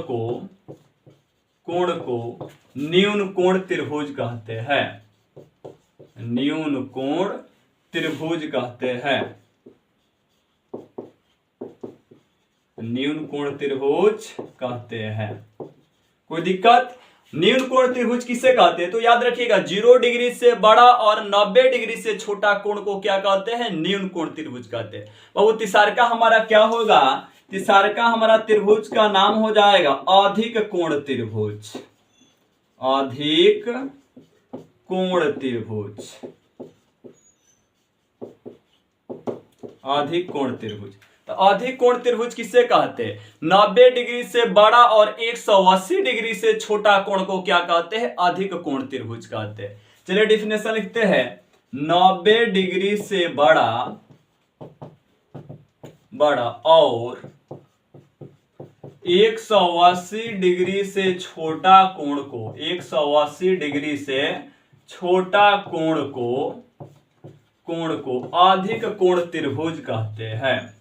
को न्यून कोण त्रिभुज कहते हैं। न्यून कोण त्रिभुज कहते हैं। न्यून कोण त्रिभुज कहते हैं। कोई दिक्कत? न्यून कोण त्रिभुज किसे कहते हैं? तो याद रखिएगा 0 डिग्री से बड़ा और 90 डिग्री से छोटा कोण को क्या कहते हैं? न्यून कोण त्रिभुज कहते हैं। बाबू तीसरा हमारा क्या होगा? तीसरा हमारा त्रिभुज का नाम हो जाएगा अधिक कोण त्रिभुज। अधिक कोण त्रिभुज। अधिक कोण त्रिभुज। तो अधिक कोण त्रिभुज किसे कहते हैं? 90 डिग्री से बड़ा और 180 डिग्री से छोटा कोण को क्या कहते हैं? अधिक कोण त्रिभुज कहते हैं। चलिए डिफिनेशन लिखते हैं। 90 डिग्री से बड़ा और 180 डिग्री से छोटा कोण को, 180 डिग्री से छोटा कोण को अधिक कोण त्रिभुज कहते हैं।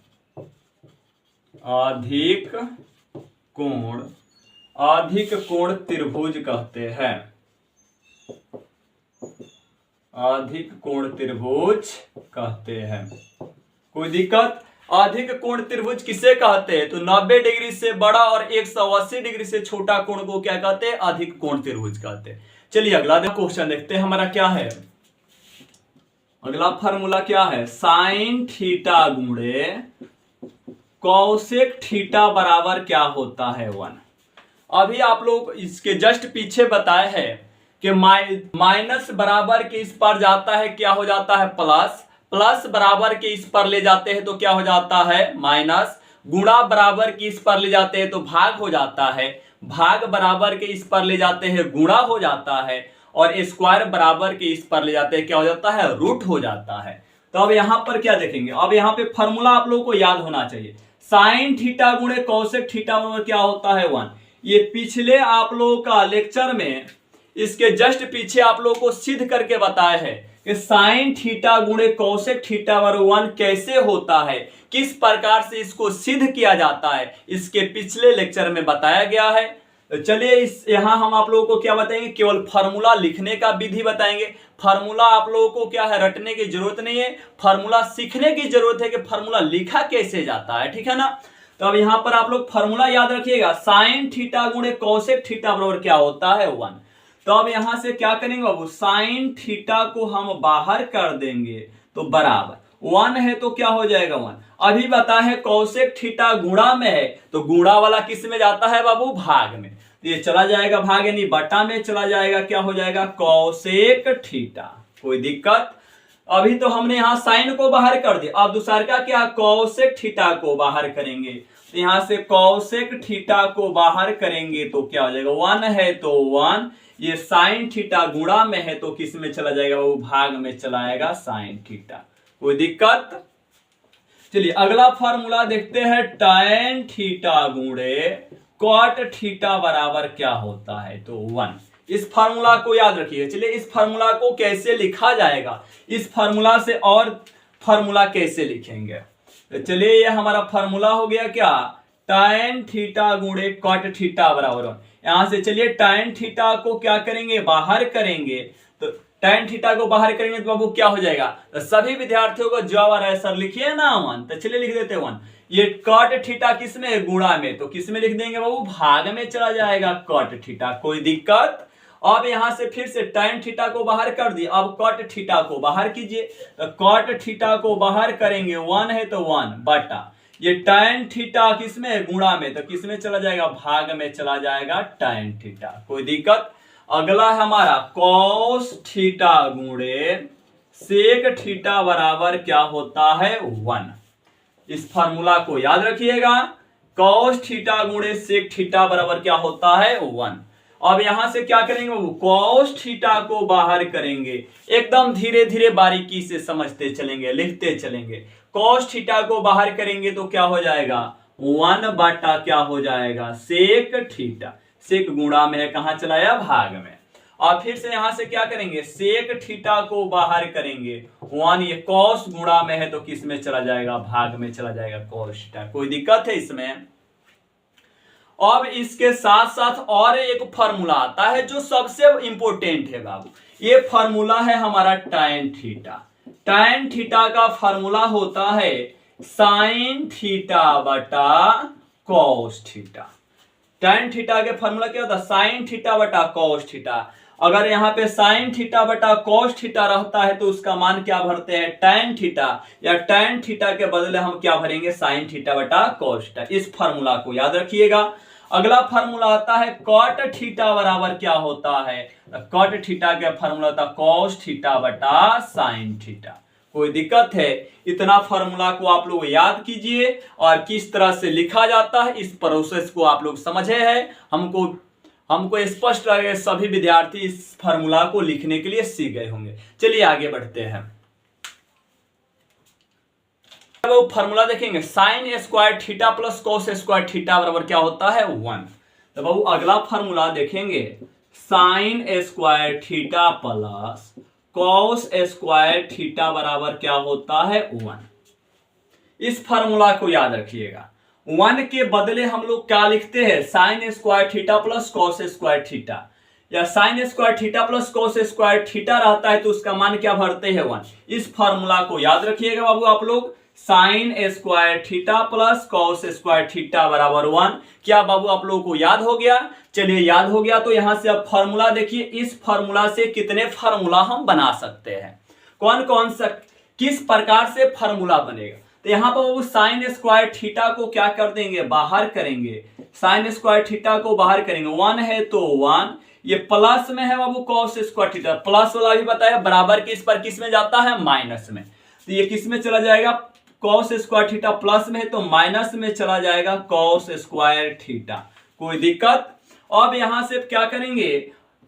अधिक कोण त्रिभुज कहते हैं। अधिक कोण त्रिभुज कहते हैं। कोई दिक्कत? अधिक कोण त्रिभुज किसे कहते हैं? तो 90 डिग्री से बड़ा और 180 डिग्री से छोटा कोण को क्या कहते हैं? अधिक कोण त्रिभुज कहते हैं। चलिए अगला क्वेश्चन देखते हैं। हमारा क्या है? अगला फार्मूला क्या है? साइन थीटा गुणे कौसेक थीटा बराबर क्या होता है? 1। अभी आप लोग इसके जस्ट पीछे बताए हैं कि माइनस बराबर के इस पार जाता है क्या हो जाता है? प्लस। प्लस बराबर के इस पर ले जाते हैं तो क्या हो जाता है माइनस, गुणा बराबर के इस पर ले जाते हैं तो भाग हो जाता है, भाग बराबर के इस पर ले जाते हैं गुणा हो जाता है, और स्क्वायर बराबर के इस पर ले जाते हैं क्या हो जाता है रूट हो जाता है। तो अब यहां पर क्या देखेंगे, अब यहां पे फॉर्मूला आप लोगों को याद होना चाहिए, साइन थीटा गुणे कोसेक थीटा बराबर क्या होता है 1। ये पिछले आप लोगों का लेक्चर में इसके जस्ट पीछे आप लोगों को सिद्ध करके बताया है कि साइन थीटा गुणे कोसेक थीटा बराबर 1 कैसे होता है, किस प्रकार से इसको सिद्ध किया जाता है, इसके पिछले लेक्चर में बताया गया है। तो चलिए इस यहां हम आप लोगों को क्या बताएंगे, केवल फार्मूला लिखने का विधि बताएंगे। फार्मूला आप लोगों को क्या है रटने की जरूरत नहीं है, फार्मूला सीखने की जरूरत है कि फार्मूला लिखा कैसे जाता है, ठीक है ना। तो अब यहां पर आप लोग फार्मूला याद रखिएगा, साइन थीटा गुणे कोसेक थीटा बराबर क्या होता है 1। तो अब यहां से क्या करेंगे बाबू, साइन थीटा को हम बाहर कर देंगे तो बराबर 1 है तो क्या हो जाएगा 1। अभी बता है कोसेक थीटा गुणा में है तो गुणा वाला किस में जाता है बाबू, भाग में, तो ये चला जाएगा भाग यानी बटा में चला जाएगा, क्या हो जाएगा कोसेक थीटा। कोई दिक्कत, अभी तो हमने यहां साइन को बाहर कर दिया, अब दूसरा का क्या कोसेक थीटा को बाहर करेंगे, तो यहां से कोसेक थीटा को बाहर करेंगे तो क्या हो जाएगा 1 है तो 1, ये साइन थीटा गुणा में है तो किस में चला जाएगा वो भाग में चला आएगा साइन थीटा। कोई दिक्कत, चलिए अगला फार्मूला देखते हैं, tan थीटा गुणे कॉट थीटा बराबर क्या होता है तो 1। इस फार्मूला को याद रखिए। चलिए इस फार्मूला को कैसे लिखा जाएगा, इस फार्मूला से और फार्मूला कैसे लिखेंगे, तो चलिए ये हमारा फार्मूला हो गया क्या, tan थीटा गुणे कॉट थीटा बराबर 1। यहां से चलिए tan थीटा को क्या करेंगे बाहर करेंगे, तो tan थीटा को बाहर करेंगे तो बाबू क्या हो जाएगा, तो सभी विद्यार्थियों को जवाब आ रहा है सर लिखिए ना 1, तो चलिए लिख देते 1। ये कॉट थीटा किस में है गुणा में, तो किस में लिख देंगे बाबू, भाग में चला जाएगा कॉट थीटा। कोई दिक्कत, अब यहां से फिर से tan थीटा को बाहर कर दिए, अब कॉट थीटा को बाहर कीजिए, तो कॉट थीटा को बाहर करेंगे 1 है तो 1 बटा, ये tan थीटा किस में है गुणा में, तो किस में चला जाएगा भाग में चला जाएगा tan थीटा। कोई दिक्कत, अगला है हमारा cos थीटा गुणे सेक थीटा बराबर क्या होता है 1। इस फार्मूला को याद रखिएगा, cos थीटा गुणे सेक थीटा बराबर क्या होता है 1। अब यहां से क्या करेंगे, cos थीटा को बाहर करेंगे, एकदम धीरे धीरे बारीकी से समझते चलेंगे, लिखते चलेंगे। cos थीटा को बाहर करेंगे तो क्या हो जाएगा 1 बटा क्या हो जाएगा सेक थीटा, सेक गुणा में है कहां चलाया भाग में, और फिर से यहां से क्या करेंगे सेक थीटा को बाहर करेंगे 1, ये cos गुणा में है तो किस में चला जाएगा भाग में चला जाएगा cos थीटा। कोई दिक्कत है इसमें। अब इसके साथ साथ और एक फार्मूला आता है जो सबसे इंपॉर्टेंट है बाबू, ये फार्मूला है हमारा tan थीटा। tan थीटा का फार्मूला होता है साइन थीटा बटा cos थीटा। tan थीटा के फार्मूला क्या होता है साइन थीटा बटा cos थीटा। अगर यहाँ पे साइन थीटा बटा cos थीटा रहता है तो उसका मान क्या भरते हैं tan थीटा, या tan थीटा के बदले हम क्या भरेंगे साइन थीटा बटा cos थीटा। इस फार्मूला को याद रखिएगा। अगला फार्मूला आता है cot थीटा बराबर क्या होता है, cot थीटा का फार्मूला होता है cos थीटा बटा sin थीटा। कोई दिक्कत है, इतना फार्मूला को आप लोग याद कीजिए और किस तरह से लिखा जाता है इस प्रोसेस को आप लोग समझे हैं। हमको स्पष्ट लगे सभी विद्यार्थी इस फार्मूला को लिखने के लिए सीख गए होंगे। चलिए आगे बढ़ते हैं। अब फार्मूला देखेंगे sign square theta plus cos square theta बराबर क्या होता है 1। तो बाबू अगला फार्मूला देखेंगे sign square theta plus cos square theta बराबर क्या होता है 1। इस फार्मूला को याद रखिएगा, 1 के बदले हम लोग क्या लिखते हैं sine square theta plus cos square theta, या sine square theta plus cos square theta रहता है तो उसका मान क्या भरते हैं 1। इस फार्मूला को याद रखिएगा बाबू आप लोग, sign square theta plus cos square theta बराबर 1। क्या बाबू आप लोगों को याद हो गया? चलिए याद हो गया तो यहां से अब फार्मूला देखिए, इस फार्मूला से कितने फार्मूला हम बना सकते हैं, कौन कौन सा किस प्रकार से फार्मूला बनेगा। तो यहां पर बाबू साइन स्क्वायर थीटा को क्या कर देंगे बाहर करेंगे, साइन स्क्वायर थीटा को बाहर करेंगे, 1 है तो 1, ये प्लस में है बाबू कॉस स्क्वायर थीटा, प्लस वाला भी बताया बराबर किस पर किस में जाता है माइनस में, तो ये किस में चला जाएगा, कॉस स्क्वायर थीटा प्लस में है तो माइनस में चला जाएगा कॉस स्क्वायर थीटा। कोई दिक्कत। अब यहां से क्या करेंगे,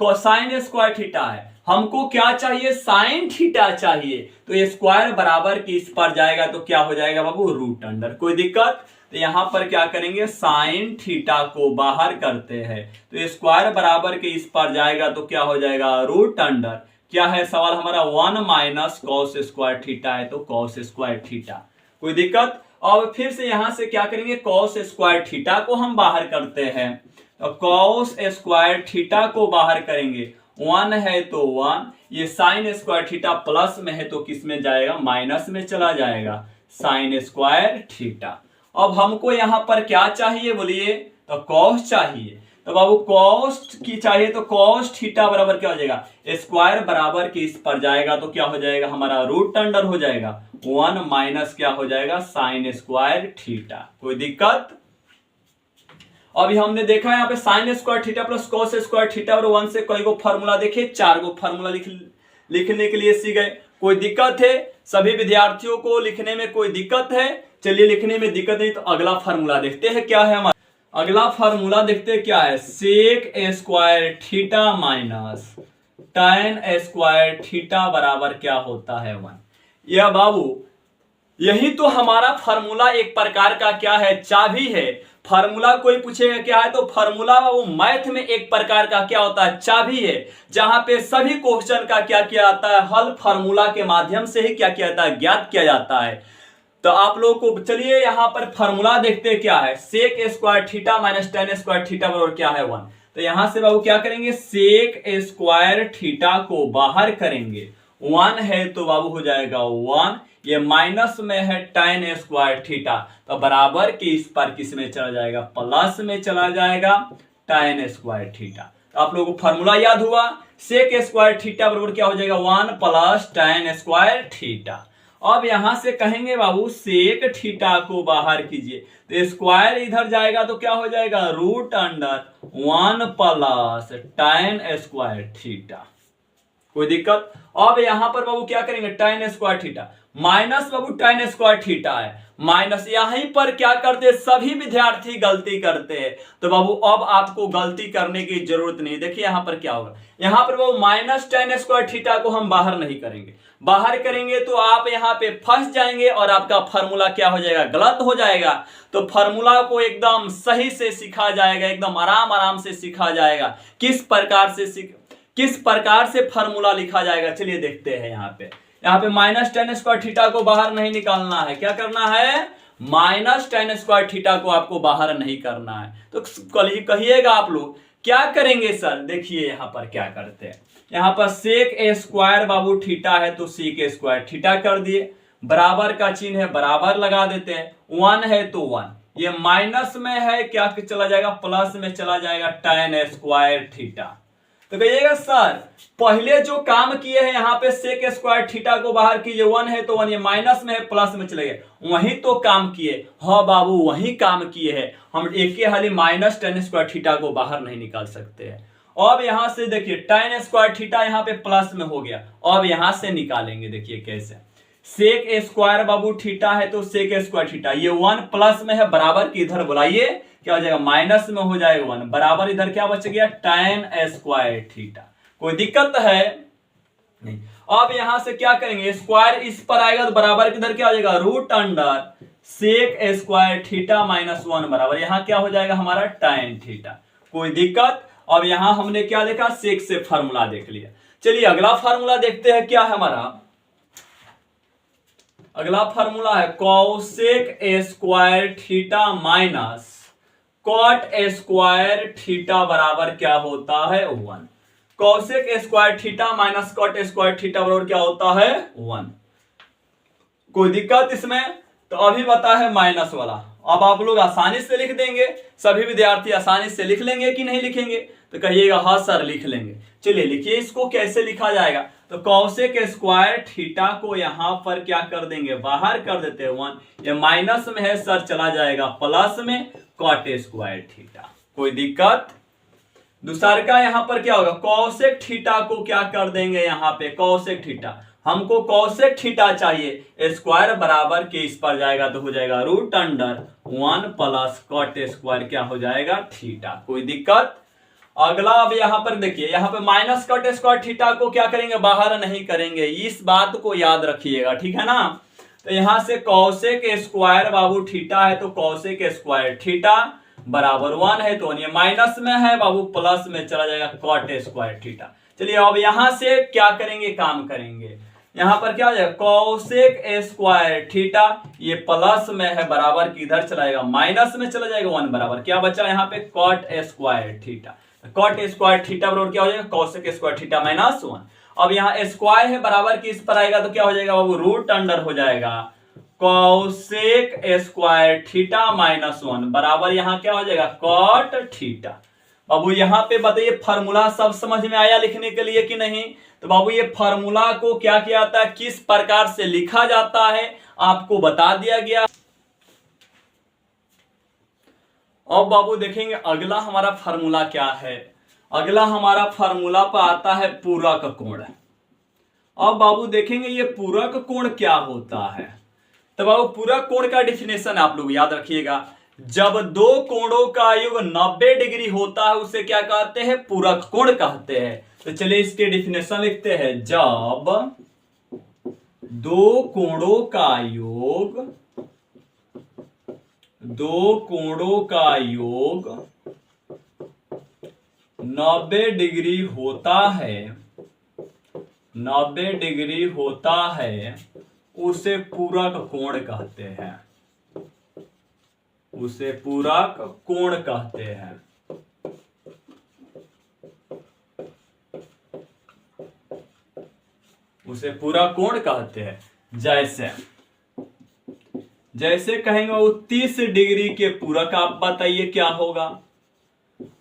कोसाइन स्क्वायर थीटा है, हमको क्या चाहिए, साइन थीटा चाहिए, तो ये स्क्वायर बराबर की इस पर जाएगा तो क्या हो जाएगा बाबू, रूट अंडर। कोई दिक्कत। तो यहां पर क्या करेंगे, साइन थीटा को बाहर करते हैं तो स्क्वायर बराबर के इस पर जाएगा तो क्या हो जाएगा, रूट अंडर। क्या है सवाल हमारा, 1 माइनस कॉस स्क्वायर थीटा है तो कॉस स्क्वायर थीटा। कोई दिक्कत। अब फिर से यहां से क्या करेंगे, कॉस स्क्वायर थीटा को हम बाहर करते हैं तो कॉस स्क्वायर थीटा को बाहर करेंगे, 1 है तो 1, ये साइन स्क्वायर थीटा प्लस में है तो किस में जाएगा, माइनस में चला जाएगा, साइन स्क्वायर थीटा। अब हमको यहां पर क्या चाहिए बोलिए, तो कॉस चाहिए, तो बाबू कॉस की चाहिए तो कॉस थीटा बराबर क्या हो जाएगा, स्क्वायर बराबर के इस पर जाएगा तो क्या हो जाएगा हमारा, रूट अंडर हो जाएगा, 1 माइनस क्या हो जाएगा, साइन स्क्वायर थीटा। कोई दिक्कत। अभी हमने देखा यहाँ पे sign square theta plus cos square theta और 1 से कई गो फार्मूला देखे, 4 गो फार्मूला लिखने के लिए सीख गए। कोई दिक्कत है, सभी विद्यार्थियों को लिखने में कोई दिक्कत है, चलिए लिखने में दिक्कत नहीं तो अगला फार्मूला देखते हैं क्या है हमारा। अगला फार्मूला देखते हैं क्या है, sec square theta minus tan square theta बराबर क्या होता है, 1। यह बाबू यही तो हमारा फार्मूला एक प्रकार का क्या है, चाबी है। फार्मूला कोई पूछेगा क्या है, तो फार्मूला वो मैथ में एक प्रकार का क्या होता है, चाबी है, जहां पे सभी क्वेश्चन का क्या किया जाता है, हल फार्मूला के माध्यम से ही क्या किया जाता है, ज्ञात किया जाता है। तो आप लोगों को चलिए यहां पर फार्मूला देखते हैं क्या है, sec square theta minus tan square theta बराबर क्या है, 1। तो यहां से बाबू क्या करेंगे, सेक स्क्वायर थीटा को बाहर करेंगे, 1 है तो बाबू हो जाएगा 1, ये माइनस में है tan स्क्वायर थीटा तो बराबर के इस पर किस में चला जाएगा, प्लस में चला जाएगा tan स्क्वायर थीटा। तो आप लोगों को फार्मूला याद हुआ, सेक स्क्वायर थीटा बराबर क्या हो जाएगा, 1 प्लस tan स्क्वायर थीटा। अब यहां से कहेंगे बाबू सेक थीटा को बाहर कीजिए तो स्क्वायर इधर जाएगा तो क्या हो जाएगा, root under 1 plus tan square theta. कोई दिक्कत। अब यहां पर बाबू क्या करेंगे, tan स्क्वायर थीटा माइनस बाबू tan स्क्वायर थीटा है, माइनस यहीं पर क्या करते हैं, सभी विद्यार्थी गलती करते हैं। तो बाबू अब आपको गलती करने की जरूरत नहीं। देखिए यहां पर क्या होगा, यहां पर बाबू माइनस tan स्क्वायर थीटा को हम बाहर नहीं करेंगे, बाहर करेंगे तो आप यहां पे फंस जाएंगे और आपका फार्मूला क्या हो जाएगा, गलत हो जाएगा। तो फार्मूला को एकदम सही से सीखा जाएगा, एकदम आराम आराम से सीखा जाएगा, किस प्रकार से फार्मूला लिखा जाएगा। चलिए देखते हैं यहाँ पे माइनस tan स्क्वायर थीटा को बाहर नहीं निकालना है, क्या करना है, माइनस tan स्क्वायर थीटा को आपको बाहर नहीं करना है। तो कहिएगा आप लोग क्या करेंगे सर, देखिए यहाँ पर क्या करते हैं, यहाँ पर सेक स्क्वायर बाबू थीटा है तो सेक स्क्वायर थीटा कर दिए, बराबर का चिन्ह है बराबर लगा देते हैं, 1 है तो 1, ये माइनस में है क्या चला जाएगा, प्लस में चला जाएगा tan स्क्वायर थीटा। तो कहिएगा सर पहले जो काम किए हैं यहाँ पे सेक स्क्वायर थीटा को बाहर कीजिए, 1 है तो 1, ये माइनस में है प्लस में चले गए, वही तो काम किए। हाँ बाबू वही काम किए हैं, हम एक ही हाली माइनस tan स्क्वायर थीटा को बाहर नहीं निकाल सकते हैं। अब यहां से देखिए tan स्क्वायर थीटा यहाँ पे प्लस में हो गया, अब यहां से निकालेंगे, देखिए कैसे, सेक स्क्वायर बाबू थीटा है तो सेक स्क्वायर थीटा, ये 1 प्लस में है बराबर की इधर बुलाइए क्या हो जाएगा, माइनस में हो जाएगा 1, बराबर इधर क्या बच गया, tan स्क्वायर थीटा। कोई दिक्कत है नहीं। अब यहां से क्या करेंगे, स्क्वायर इस पर आएगा तो बराबर इधर क्या हो जाएगा, root under sec square theta minus 1 बराबर यहां क्या हो जाएगा हमारा tan थीटा। कोई दिक्कत। अब यहां हमने क्या देखा, सेक से फार्मूला देख लिया। चलिए अगला फार्मूला देखते हैं क्या है हमारा। अगला फार्मूला है cosec square theta minus cot square theta बराबर क्या होता है, 1। Cosec square theta minus cot square theta बराबर क्या होता है, 1। कोई दिक्कत इसमें। तो अभी बता है माइनस वाला, अब आप लोग आसानी से लिख देंगे, सभी विद्यार्थी आसानी से लिख लेंगे कि नहीं लिखेंगे, तो कहिएगा हाँ सर लिख लेंगे। चलिए लिखिए इसको कैसे लिखा जाएगा, तो कॉसेक स्क्वायर थीटा को यहां पर क्या कर देंगे, बाहर कर देते हैं 1, ये माइनस में है सर चला जाएगा प्लस में कॉट स्क्वायर थीटा। कोई दिक्कत। दूसरा का यहां पर क्या होगा, कॉसेक थीटा को क्या कर देंगे यहाँ पे, कॉसेक थीटा हमको कॉसेक थीटा चाहिए, स्क्वायर बराबर के इस पर जाएगा तो हो जाएगा root under 1 plus cot square क्या हो जाएगा थीटा। कोई दिक्कत? अगला अब यहाँ पर देखिए, यहाँ पे माइनस कॉट स्क्वायर थीटा को क्या करेंगे, बाहर नहीं करेंगे, इस बात को याद रखिएगा, ठीक है ना। तो यहाँ से कॉसेक स्क्वायर बाबू थीटा है तो कॉसेक स्क्वायर थीटा बराबर 1 है तो ये माइनस में है बाबू, प्लस में चला जाएगा कॉट स्क्वायर थीटा। चलिए अब यहां से क्या करेंगे, काम करेंगे, यहां पर क्या हो जाएगा कॉसेक स्क्वायर थीटा, ये प्लस में है बराबर की इधर चलाएगा माइनस में चला जाएगा 1 बराबर क्या बचा यहाँ पे cot square theta. Cot square theta बराबर क्या हो जाएगा कॉसेक स्क्वायर थीटा माइनस 1। अब यहाँ स्क्वायर है बराबर की इस पर आएगा तो क्या हो जाएगा बाबू रूट अंडर हो जाएगा कॉसेक स्क्वायर थीटा माइनस 1 बराबर यहाँ क्या हो जाएगा कॉट थीटा। बाबू यहाँ पे बताइए फार्मूला सब समझ में आया लिखने के लिए कि नहीं? तो बाबू ये फार्मूला को क्या किया जाता है, किस प्रकार से लिखा जाता है आपको बता दिया गया। अब बाबू देखेंगे अगला हमारा फार्मूला क्या है। अगला हमारा फार्मूला पर आता है पूरक कोण। अब बाबू देखेंगे ये पूरक कोण क्या होता है। तो बाबू पूरक कोण का डेफिनेशन आप लोग याद रखिएगा, जब दो कोणों का योग 90 डिग्री होता है उसे क्या कहते हैं, पूरक कोण कहते हैं। तो चलिए इसके डेफिनेशन लिखते हैं, जब दो कोणों का योग 90 डिग्री होता है उसे पूरक कोण कहते हैं, उसे पूरक कोण कहते हैं। उसे पूरक कोण कहते हैं। जैसे कहेंगे वो 30 डिग्री के पूरक, आप बताइए क्या होगा।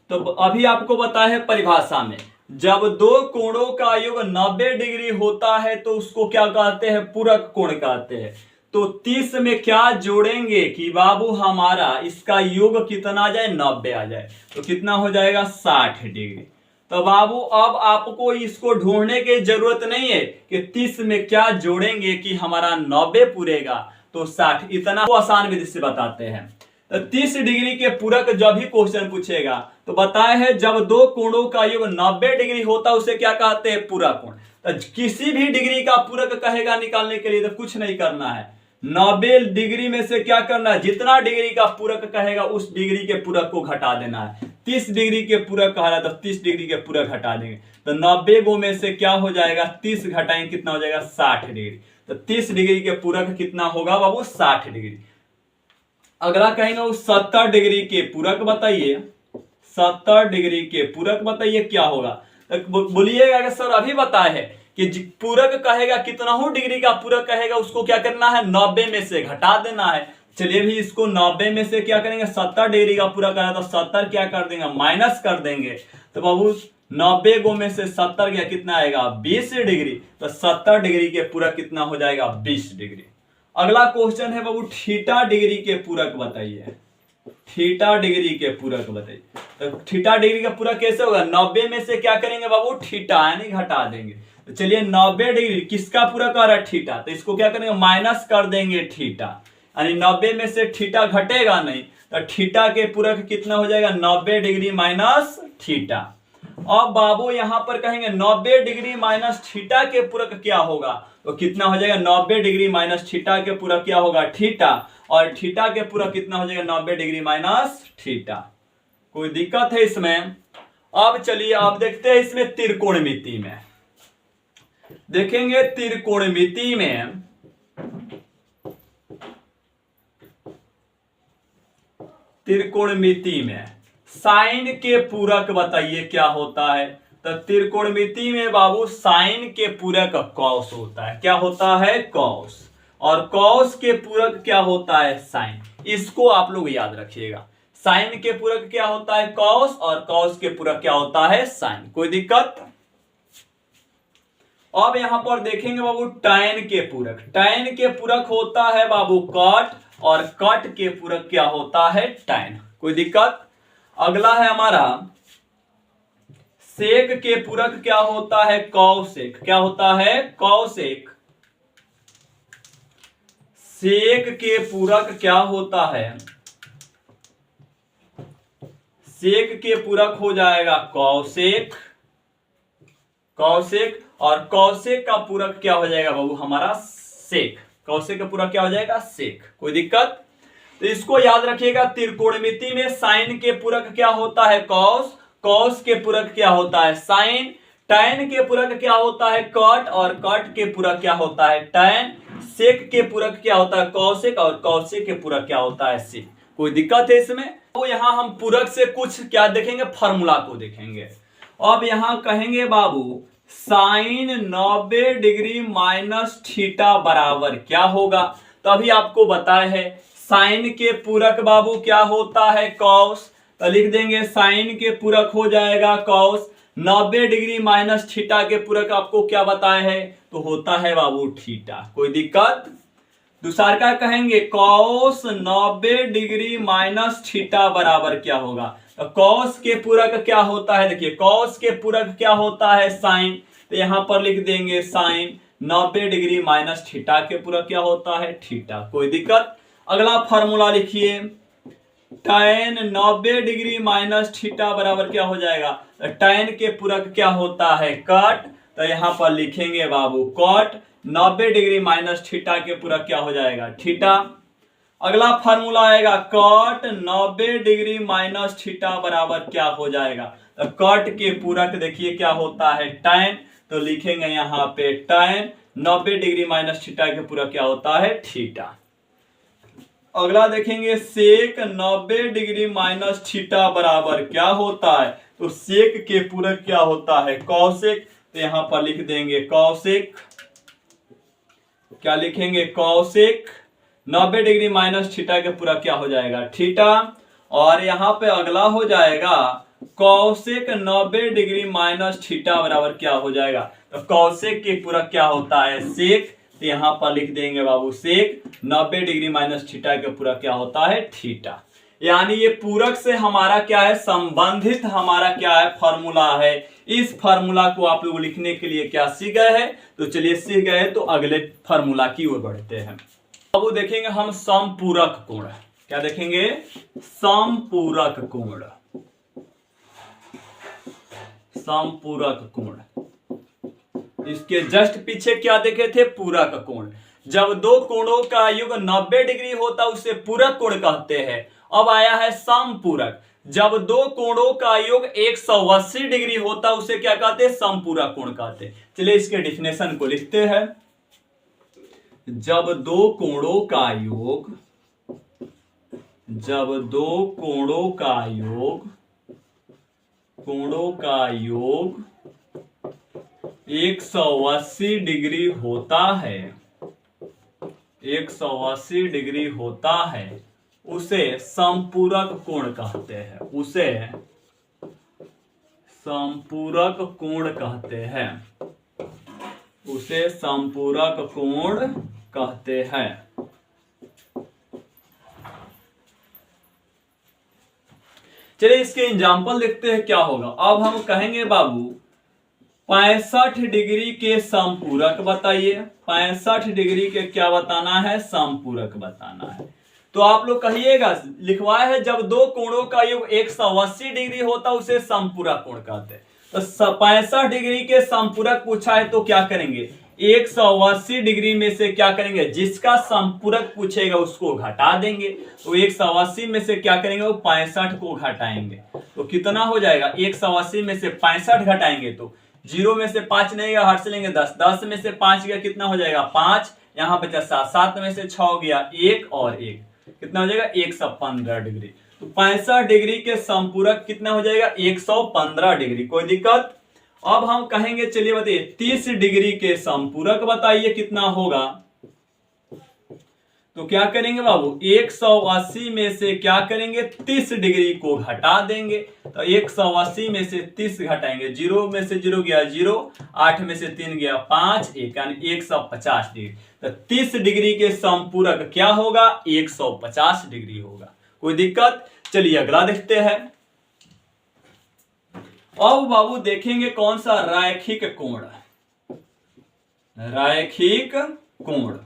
तो अभी आपको बताया है परिभाषा में, जब दो कोणों का योग 90 डिग्री होता है तो उसको क्या कहते हैं, पूरक कोण कहते हैं। तो 30 में क्या जोड़ेंगे कि बाबू हमारा इसका योग कितना आ जाए, 90 आ जाए, तो कितना हो जाएगा 60 डिग्री। तो बाबू अब आपको इसको ढूंढने की जरूरत नहीं है कि 30 में क्या जोड़ेंगे कि हमारा 90 पूरेगा तो 60, इतना आसान विधि से बताते हैं। तो 30 डिग्री के पूरक जब भी क्वेश्चन पूछेगा तो बताए है जब दो कोणों का योग 90 डिग्री होता है उसे क्या कहते हैं, पूरक कोण। तो किसी भी डिग्री का पूरक कहेगा निकालने के लिए तो कुछ नहीं करना है, 90 डिग्री में से क्या करना है, जितना डिग्री का पूरक कहेगा उस डिग्री के पूरक को घटा देना है। 30 डिग्री के पूरक कह रहा है तो 30 डिग्री के पूरक घटा देंगे, तो 90 गो में से क्या हो जाएगा 30 घटाएंगे कितना हो जाएगा 60 डिग्री। तो 30 डिग्री के पूरक कितना होगा बाबू 60 डिग्री। अगला कहेंगे वो 70 डिग्री के पूरक बताइए, 70 डिग्री के पूरक बताइए क्या होगा। तो बोलिएगा कि सर अभी बताए है कि पूरक कहेगा कितना हो डिग्री का पूरक कहेगा उसको क्या करना है 90 में से घटा देना है। चलिए भी इसको 90 में से क्या करेंगे 70 डिग्री का पूरक है तो 70 क्या कर देंगे माइनस कर देंगे। तो बाबू 90 गो में से 70 गया कितना आएगा 20 डिग्री, तो 70 डिग्री के पूरक कितना हो जाएगा 20 डिग्री। अगला क्वेश्चन है बाबू थीटा डिग्री के पूरक बताइए, थीटा डिग्री के पूरक बताइए। तो थीटा डिग्री का पूरक कैसे होगा, 90 में से क्या करेंगे बाबू थीटा यानी घटा देंगे। तो चलिए 90 डिग्री किसका पूरक आ रहा है थीटा, तो इसको क्या करेंगे माइनस कर देंगे थीटा, यानी 90 में से थीटा घटेगा नहीं तो थीटा के पूरक कितना हो जाएगा 90 डिग्री माइनस थीटा। अब बाबू यहां पर कहेंगे 90 डिग्री माइनस थीटा के पूरक क्या होगा, तो कितना हो जाएगा 90 डिग्री माइनस थीटा के पूरक क्या होगा थीटा, और थीटा के पूरक कितना हो जाएगा 90 डिग्री माइनस थीटा। कोई दिक्कत है इसमें? अब चलिए आप देखते हैं इसमें त्रिकोणमिति में, देखेंगे त्रिकोणमिति में त्रिकोणमिति में साइन के पूरक बताइए क्या होता है। तो त्रिकोणमिति में बाबू साइन के पूरक कॉस होता है, क्या होता है कॉस, और कॉस के पूरक क्या होता है साइन। इसको आप लोग याद रखिएगा, साइन के पूरक क्या होता है कॉस और कॉस के पूरक क्या होता है साइन। कोई दिक्कत? अब यहां पर देखेंगे बाबू टैन के पूरक, टैन के पूरक होता है बाबू कॉट और कट के पूरक क्या होता है टैन। कोई दिक्कत? अगला है हमारा सेक के पूरक क्या होता है कॉसेक, क्या होता है कॉसेक, सेक के पूरक क्या होता है? सेक के पूरक हो जाएगा कौसेक, कौसेक, और कौसेक का पूरक क्या हो जाएगा बाबू? हमारा सेक। कौसेक का पूरक क्या हो जाएगा? सेक। कोई दिक्कत? तो इसको याद रखिएगा, त्रिकोणमिति में साइन के पूरक क्या होता है? कॉस। कॉस के पूरक क्या होता है? साइन। टैन के पूरक क्या होता है? कॉट, और कॉट के पूरक क्या होता है? टैन। सेक के पूरक क्या होता है? कौसेक, और कौसेक के पूरक क्या होता है? सेक। कोई दिक्कत है इसमें? तो यहां हम पूरक से कुछ क्या देखेंगे? फॉर्मूला को देखेंगे। अब यहां कहेंगे बाबू साइन 90 डिग्री माइनस थीटा बराबर क्या होगा? तो अभी आपको बताया है साइन के पूरक बाबू क्या होता है? कॉस। तो लिख देंगे साइन के पूरक हो जाएगा कॉस। 90 डिग्री माइनस थीटा के पूरक आपको क्या बताया है? तो होता है बाबू थीटा। कोई दिक्कत? दूसरा का कहेंगे कॉस 90 डिग्री माइनस थीटा बराबर क्या होगा? तो कॉस के पूरक क्या होता है? देखिए कॉस के पूरक क्या होता है? साइन। तो यहां पर लिख देंगे साइन 90 डिग्री माइनस थीटा के पूरक क्या होता है? थीटा। कोई दिक्कत? अगला फॉर्मूला लिखिए, tan 90 डिग्री माइनस थीटा बराबर क्या हो जाएगा? tan के पूरक क्या होता है? कॉट। तो यहां पर लिखेंगे बाबू कॉट 90 डिग्री माइनस थीटा के पूरक क्या हो जाएगा? थीटा। अगला फार्मूला आएगा कॉट 90 डिग्री माइनस थीटा बराबर क्या हो जाएगा? तो कॉट के पूरक देखिए क्या होता है? tan। तो लिखेंगे यहां पे tan 90 डिग्री माइनस थीटा के पूरक क्या होता है? थीटा। अगला देखेंगे सेक 90 डिग्री माइनस थीटा बराबर क्या होता है? तो सेक के पूरक क्या होता है? कौसेक। तो यहां पर लिख देंगे कौसेक। क्या लिखेंगे? कौसेक 90 डिग्री माइनस थीटा के पूरक क्या हो जाएगा? थीटा। और यहां पे अगला हो जाएगा कौसेक 90 डिग्री माइनस थीटा बराबर क्या हो जाएगा? तो कौसेक के पूरक क्या होता है? सेक। तो यहां पर लिख देंगे बाबू सेक 90 डिग्री माइनस थीटा के पूरक क्या होता है? थीटा। यानी ये पूरक से हमारा क्या है? संबंधित हमारा क्या है? फॉर्मूला है। इस फॉर्मूला को आप लोग लिखने के लिए क्या सीख गए हैं? तो चलिए सीख गए, तो अगले फॉर्मूला की ओर बढ़ते हैं। अब देखेंगे हम समपूरक कोण। क्या देखेंगे? समपूरक कोण। समपूरक कोण। इसके जस्ट पीछे क्या देखे थे? पूरक कोण। जब दो कोणों का युग 90 डिग्री होता उसे पूरक कोण कहते हैं। अब आया है समपूरक। जब दो कोणों का योग 180 डिग्री होता उसे क्या कहते हैं? समपूरक कोण कहते हैं। चलिए इसके डेफिनेशन को लिखते हैं। जब दो कोणों का योग, जब दो कोणों का योग, कोणों का योग 180 डिग्री होता है, 180 डिग्री होता है, उसे समपूरक कोण कहते हैं। उसे समपूरक कोण कहते हैं। उसे समपूरक कोण कहते हैं। चलिए इसके एग्जाम्पल देखते हैं क्या होगा। अब हम कहेंगे बाबू 65 डिग्री के समपूरक बताइए। 65 डिग्री के क्या बताना है? समपूरक बताना है। तो आप लोग कहिएगा, लिखवाया है जब दो कोणों का योग 180 डिग्री होता उसे समपूरक कोण कहते हैं। तो 65 डिग्री के समपूरक पूछा है तो क्या करेंगे? 180 डिग्री में से क्या करेंगे? जिसका समपूरक पूछेगा उसको घटा देंगे। तो 180 में से क्या करेंगे? वो 65 को घटाएंगे। तो कितना हो जाएगा? 180 में से 65 घटाएंगे तो 0 में से 5 नहीं गया, हट से लेंगे 10, 10 में से 5 गया, कितना हो जाएगा? 5। यहां बचा 7, 7 में से 6 गया 1 और 1, कितना हो जाएगा? 115 डिग्री। तो 65 डिग्री के समपूरक कितना हो जाएगा? 115 डिग्री। कोई दिक्कत? अब हम कहेंगे, चलिए बताइए 30 डिग्री के समपूरक बताइए कितना होगा? तो क्या करेंगे बाबू? 180 में से क्या करेंगे? 30 डिग्री को घटा देंगे। तो 180 में से 30 घटाएंगे, 0 में से 0 गया 0, 8 में से 3 गया 5, 1 यानी 150 डिग्री। तो 30 डिग्री के समपूरक क्या होगा? 150 डिग्री होगा। कोई दिक्कत? चलिए अगला देखते हैं। अब बाबू देखेंगे कौन सा? रैखिक कोण। रैखिक कोण।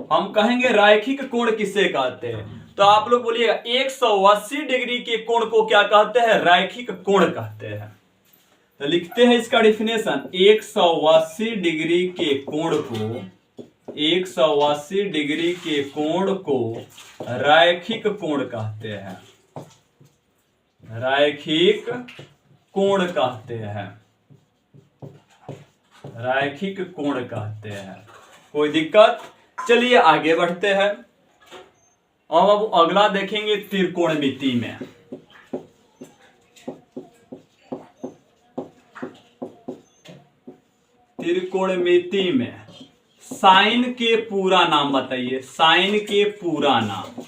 हम कहेंगे रैखिक कोण किसे कहते हैं, तो आप लोग बोलिएगा 180 डिग्री के कोण को क्या कहते हैं, रैखिक कोण कहते हैं। तो लिखते हैं इसका डेफिनेशन, 180 डिग्री के कोण को 180 डिग्री के कोण को रैखिक कोण कहते हैं, रैखिक कोण कहते हैं, रैखिक कोण कहते हैं। कोई दिक्कत? चलिए आगे बढ़ते हैं। अब अगला देखेंगे त्रिकोणमिति में। त्रिकोणमिति में साइन के पूरा नाम बताइए, साइन के पूरा नाम।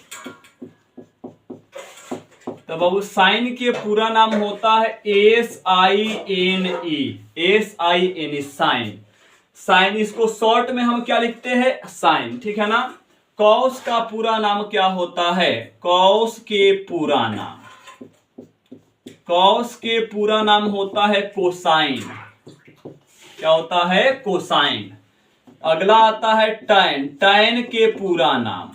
तो बाबू साइन के पूरा नाम होता है SINE, SINE साइन। साइन इसको शॉर्ट में हम क्या लिखते हैं, साइन, ठीक है ना। कॉस का पूरा नाम क्या होता है, कॉस के पूरा नाम, कॉस के पूरा नाम होता है कोसाइन। क्या होता है, कोसाइन। अगला आता है टैन, टैन के पूरा नाम,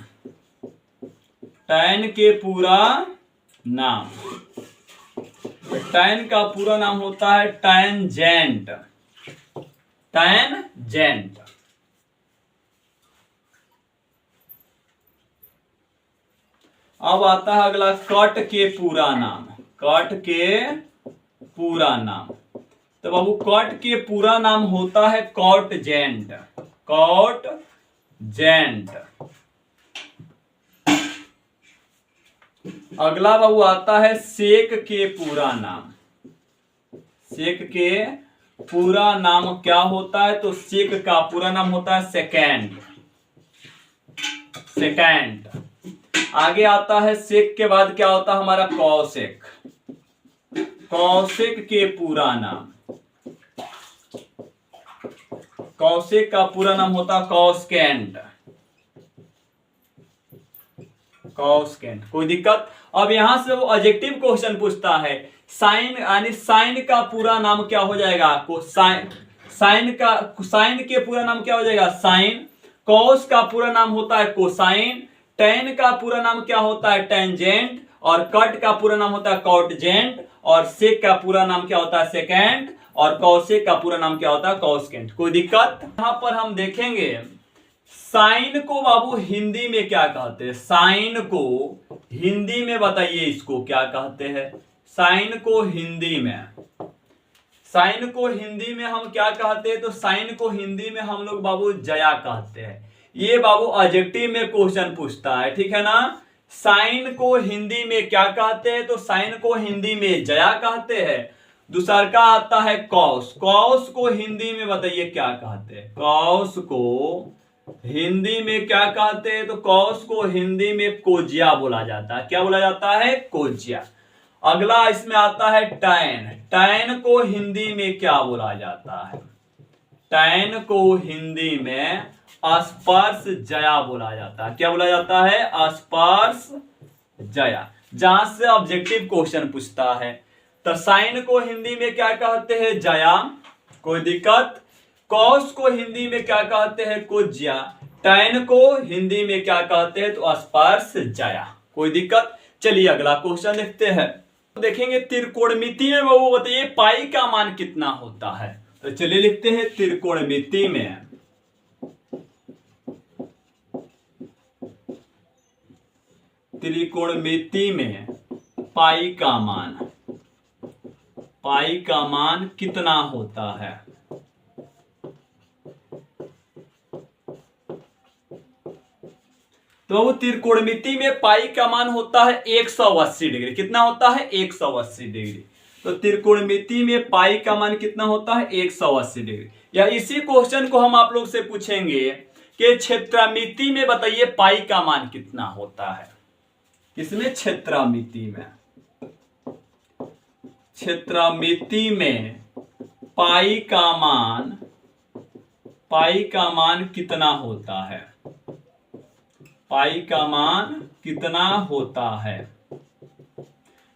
टैन के पूरा नाम, टैन का पूरा नाम होता है टैनजेंट, टैनजेंट। अब आता है अगला कट के पूरा नाम, कट के पूरा नाम। तो बाबू कट के पूरा नाम होता है कॉटजेंट, कॉटजेंट। अगला बाबू आता है सेक के पूरा नाम, सेक के पूरा नाम क्या होता है, तो सेक का पूरा नाम होता है सेकेंड, सेकेंड। आगे आता है सेक के बाद क्या होता है हमारा कौशिक, कौशिक के पूरा नाम, कौशिक का पूरा नाम होता है कॉस्केंट, कॉस्केंट। कोई दिक्कत? अब यहां से वो एडजेक्टिव क्वेश्चन पूछता है, साइन यानी साइन का पूरा नाम क्या हो जाएगा, साइन, साइन का, साइन के पूरा नाम क्या हो जाएगा, साइन। कॉस का पूरा नाम होता है कोसाइन, टैन का पूरा नाम क्या होता है, टेंजेंट, और कट का पूरा नाम होता है कॉटजेंट, और सेक का पूरा नाम क्या होता है, सेकेंड, और कौशिक का पूरा नाम क्या होता है, कॉस्केंट। कोई दिक्कत? यहां पर हम देखेंगे साइन को बाबू हिंदी में क्या कहते हैं, साइन को हिंदी में बताइए इसको क्या कहते हैं। साइन को हिंदी में, साइन को हिंदी में हम क्या कहते हैं, तो साइन को हिंदी में हम लोग बाबू जया कहते हैं। ये बाबू एडजेक्टिव में क्वेश्चन पूछता है, ठीक है ना। साइन को हिंदी में क्या कहते हैं, तो साइन को हिंदी में जया कहते हैं। दूसरा का आता है कॉस, कॉस को हिंदी में बताइए क्या कहते हैं, कॉस को हिंदी में क्या कहते हैं, तो कॉस को हिंदी में कोजिया बोला जाता है। क्या बोला जाता है, कोजिया। अगला इसमें आता है टैन, टैन को हिंदी में क्या बोला जाता है, टैन को हिंदी में स्पर्श जया बोला जाता है। क्या बोला जाता है, स्पर्श जया। जहां से ऑब्जेक्टिव क्वेश्चन पूछता है, तो साइन को हिंदी में क्या कहते हैं, जया। कोई दिक्कत? कॉस को हिंदी में क्या कहते हैं, कोज्या। टैन को हिंदी में क्या कहते हैं, तो स्पर्श जया। कोई दिक्कत? चलिए अगला क्वेश्चन देखते हैं। देखेंगे त्रिकोणमिति में वो बताइए पाई का मान कितना होता है। तो चलिए लिखते हैं त्रिकोणमिति में, त्रिकोणमिति में पाई का मान, पाई का मान कितना होता है। तो वो त्रिकोणमिति में पाई का मान होता है 180 डिग्री। कितना होता है, 180 डिग्री। तो त्रिकोणमिति में पाई का मान कितना होता है, 180 डिग्री। या इसी क्वेश्चन को हम आप लोग से पूछेंगे कि क्षेत्रमिति में बताइए पाई का मान कितना होता है। किसमें, क्षेत्रमिति में। क्षेत्रमिति में पाई का मान, पाई का मान कितना होता है, पाई का मान कितना होता है।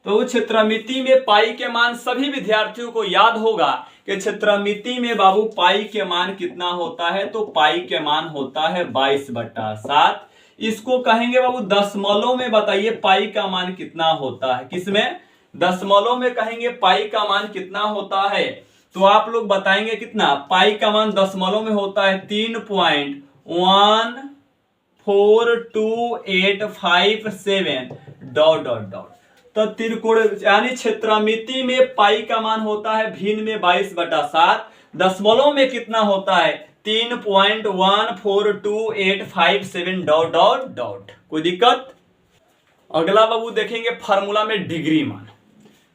तो क्षेत्रमिति में पाई के मान सभी विद्यार्थियों को याद होगा कि क्षेत्रमिति में बाबू पाई के मान कितना होता है, तो पाई के मान होता है 22/7। इसको कहेंगे बाबू दशमलव में, बताइए पाई का मान कितना होता है, किसमें, दशमलव में कहेंगे पाई का मान कितना होता है, तो आप लोग बताएंगे कितना, पाई का मान दशमलव में होता है 3.14285 डॉट डॉट डॉट। तो त्रिकोण यानी क्षेत्रमिति में पाई का मान होता है भिन्न में 22/7, दशमलव में कितना होता है 3.14285 डॉट डॉट डॉट। कोई दिक्कत? अगला बाबू देखेंगे फार्मूला में डिग्री मान।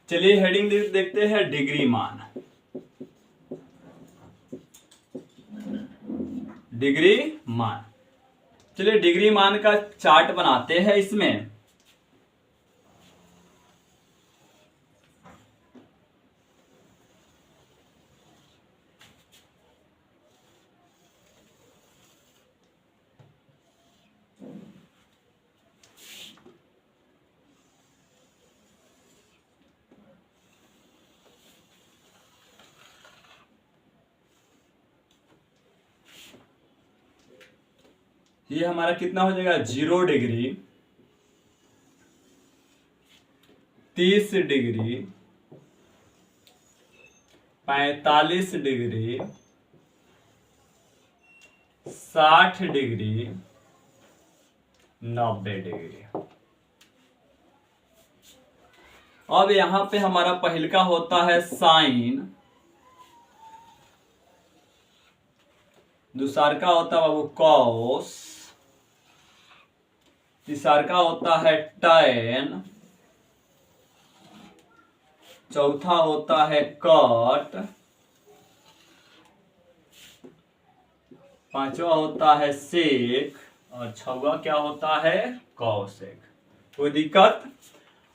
चलिए हेडिंग देखते हैं, डिग्री मान। डिग्री मान, चलिए डिग्री मान का चार्ट बनाते हैं। इसमें ये हमारा कितना हो जाएगा 0 degree, 30 degree, 45 degree, 60 degree, 90 degree. अब यहां पे हमारा पहल का होता है साइन, दूसरा का होता है बाबू कॉस, तीसरा का होता है टैन, चौथा होता है कट, पांचवा होता है सेक और छठवां क्या होता है कॉसेक। कोई दिक्कत?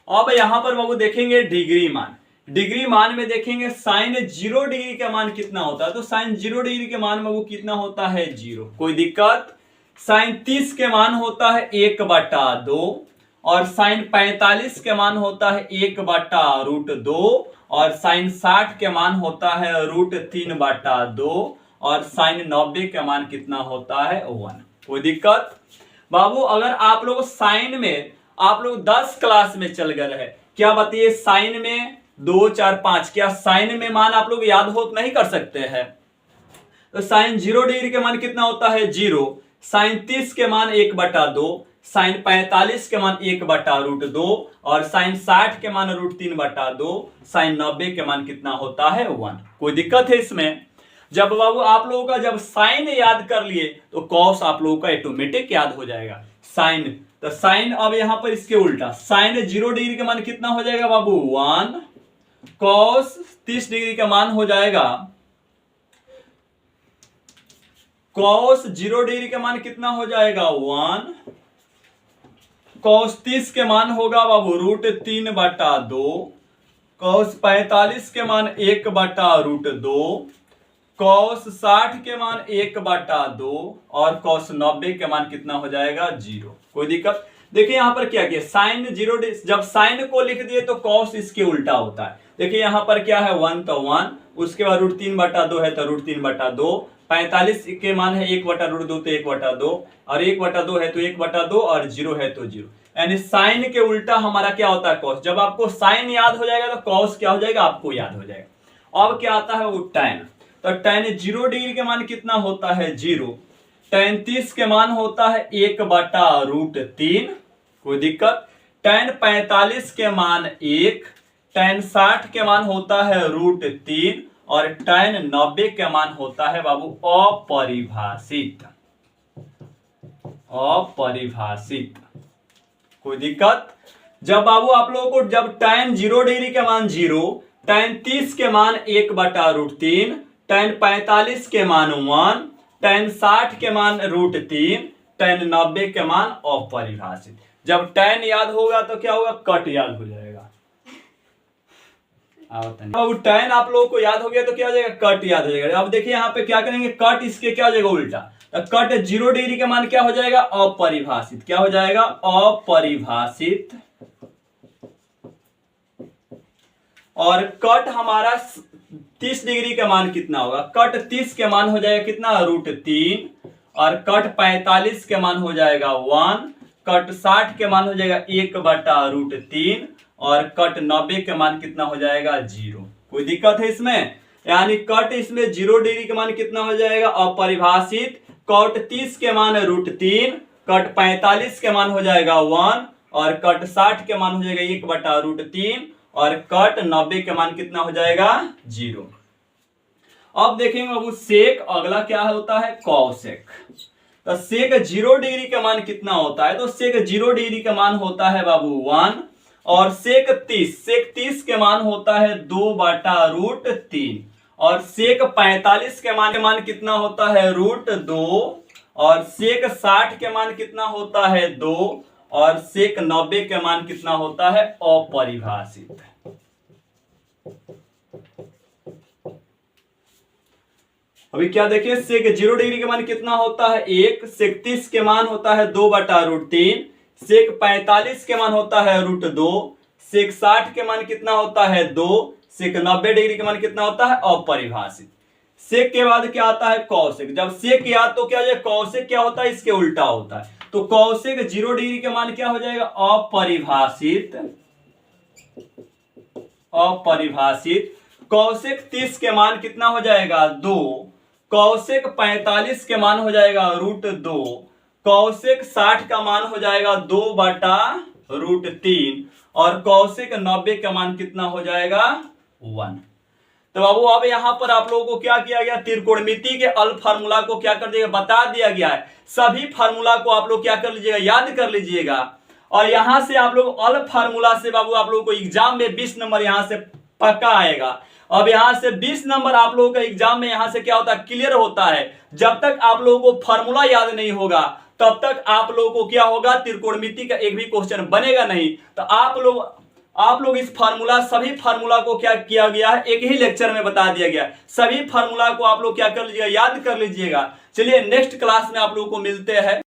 अब यहां पर बाबू देखेंगे डिग्री मान। डिग्री मान में देखेंगे साइन 0 डिग्री का मान कितना होता है, तो साइन 0 डिग्री के मान में वो कितना होता है 0। कोई दिक्कत? साइन 30 के मान होता है 1/2 और साइन 45 के मान होता है 1/√2 और साइन 60 के मान होता है √3/2 और साइन 90 के मान कितना होता है 1। कोई दिक्कत? बाबू अगर आप लोग साइन में आप लोग 10 क्लास में चल गए हैं, क्या बताइए साइन में 2 4 5, क्या साइन में मान आप लोग याद हो नहीं कर सकते हैं? तो साइन 0 डिग्री के मान कितना होता है 0, साइन 30 के मान 1/2, साइन 45 के मान 1/√2 और साइन 60 के मान √3/2, साइन 90 के मान कितना होता है 1। कोई दिक्कत है इसमें? जब बाबू आप लोगों का जब साइन याद कर लिए तो कॉस आप लोगों का ऑटोमेटिक याद हो जाएगा। साइन, तो साइन अब यहां पर इसके उल्टा, साइन 0 डिग्री का मान कितना हो जाएगा बाबू 1, कॉस 30 डिग्री का मान हो जाएगा, कॉस 0 डिग्री का मान कितना हो जाएगा 1, कॉस 30 के मान होगा बाबू √3/2, कॉस 45 के मान 1/√2, कॉस 60 के मान 1/2 और कॉस 90 के मान कितना हो जाएगा 0। कोई दिक्कत? देखिए यहां पर क्या किया, साइन 0, जब साइन को लिख दिए तो कॉस इसके उल्टा होता है। देखिए यहां पर क्या है 1 तो 1, उसके बाद √3/2 है तो √3/2, 45 के मान है 1/√2 तो 1/2 और 1/2 है तो 1/2 और 0 है तो 0। यानी साइन के उल्टा हमारा क्या होता है कॉस। जब आपको साइन याद हो जाएगा तो कॉस क्या हो जाएगा आपको याद हो जाएगा। अब क्या आता है वो टैन, तो टैन 0 डिग्री के मान कितना होता है 0, टैन 30 के मान होता है 1/√3। कोई दिक्कत? टैन 45 के मान 1, टैन 60 के मान होता है √3 और टैन 90 के मान होता है बाबू अपरिभाषित। अपरिभाषित। कोई दिक्कत? जब बाबू आप लोगों को जब टैन 0 डिग्री के मान 0, टैन 30 के मान 1/√3, टैन 45 के मान 1, टैन 60 के मान √3, टैन 90 के मान अपरिभाषित। जब टैन याद होगा तो क्या होगा कट याद हो जाएगा। अब टैन आप लोगों को याद हो गया तो क्या हो जाएगा कट याद हो जाएगा। अब देखिए यहाँ पे क्या करेंगे, कट इसके क्या हो जाएगा उल्टा, तो कट 0 डिग्री के मान क्या हो जाएगा अपरिभाषित। क्या हो जाएगा अपरिभाषित। और कट हमारा 30 डिग्री का मान कितना होगा, कट 30 के मान हो जाएगा कितना, √3, और कट 45 के मान हो जाएगा 1, कट 60 के मान हो जाएगा 1/√3, और कट 90 के मान कितना हो जाएगा 0। कोई दिक्कत है इसमें? यानी कट इसमें 0 डिग्री के मान कितना हो जाएगा, अपरिभाषित। कट 30 के मान √3, कट 45 के मान हो जाएगा 1, और कट 60 के मान हो जाएगा 1/√3, और कट 90 के मान कितना हो जाएगा 0। अब देखेंगे बाबू सेक, अगला क्या होता है, कॉसेक। तो सेक 0 डिग्री का मान कितना होता है, तो सेक 0 डिग्री का मान होता है बाबू 1, और सेक 30 के मान होता है 2/√3, और सेक 45 के मान कितना होता है √2, और सेक 60 के मान कितना होता है 2, और सेक 90 के मान कितना होता है अपरिभाषित। अभी क्या देखिए, सेक 0 डिग्री का मान कितना होता है 1, सेक 30 के मान होता है 2/√3, सेक 45 के मान होता है √2, सेक 60 के मान कितना होता है 2, सेक 90 डिग्री का मान कितना होता है अपरिभाषित। सेक के बाद क्या आता है कौशिक। जब सेक याद तो क्या हो जाए, कौशिक क्या होता है, इसके उल्टा होता है। तो कौशिक 0 डिग्री के मान क्या हो जाएगा, अपरिभाषित। अपरिभाषित। कौशिक 30 के मान कितना हो जाएगा 2, कौशिक 45 के मान हो जाएगा √2, कौशिक 60 का मान हो जाएगा 2/√3, और कौशिक 90 का मान कितना हो जाएगा 1। तो बाबू अब यहां पर आप लोगों को क्या किया गया, त्रिकोणमिति के अल फार्मूला को क्या कर दिया, बता दिया गया है। सभी फार्मूला को आप लोग क्या कर लीजिएगा, याद कर लीजिएगा। और यहां से आप लोग अल फार्मूला से बाबू आप लोगों को एग्जाम में 20 नंबर यहां से पक्का आएगा। अब यहां से 20 नंबर आप लोगों का एग्जाम में यहां से क्या होता है, क्लियर होता है। जब तक आप लोगों को फार्मूला याद नहीं होगा तब तक आप लोगों को क्या होगा, त्रिकोणमिति का एक भी क्वेश्चन बनेगा नहीं। तो आप लोग इस फार्मूला, सभी फार्मूला को क्या किया गया है, एक ही लेक्चर में बता दिया गया। सभी फार्मूला को आप लोग क्या कर लीजिएगा, याद कर लीजिएगा। चलिए नेक्स्ट क्लास में आप लोगों को मिलते हैं।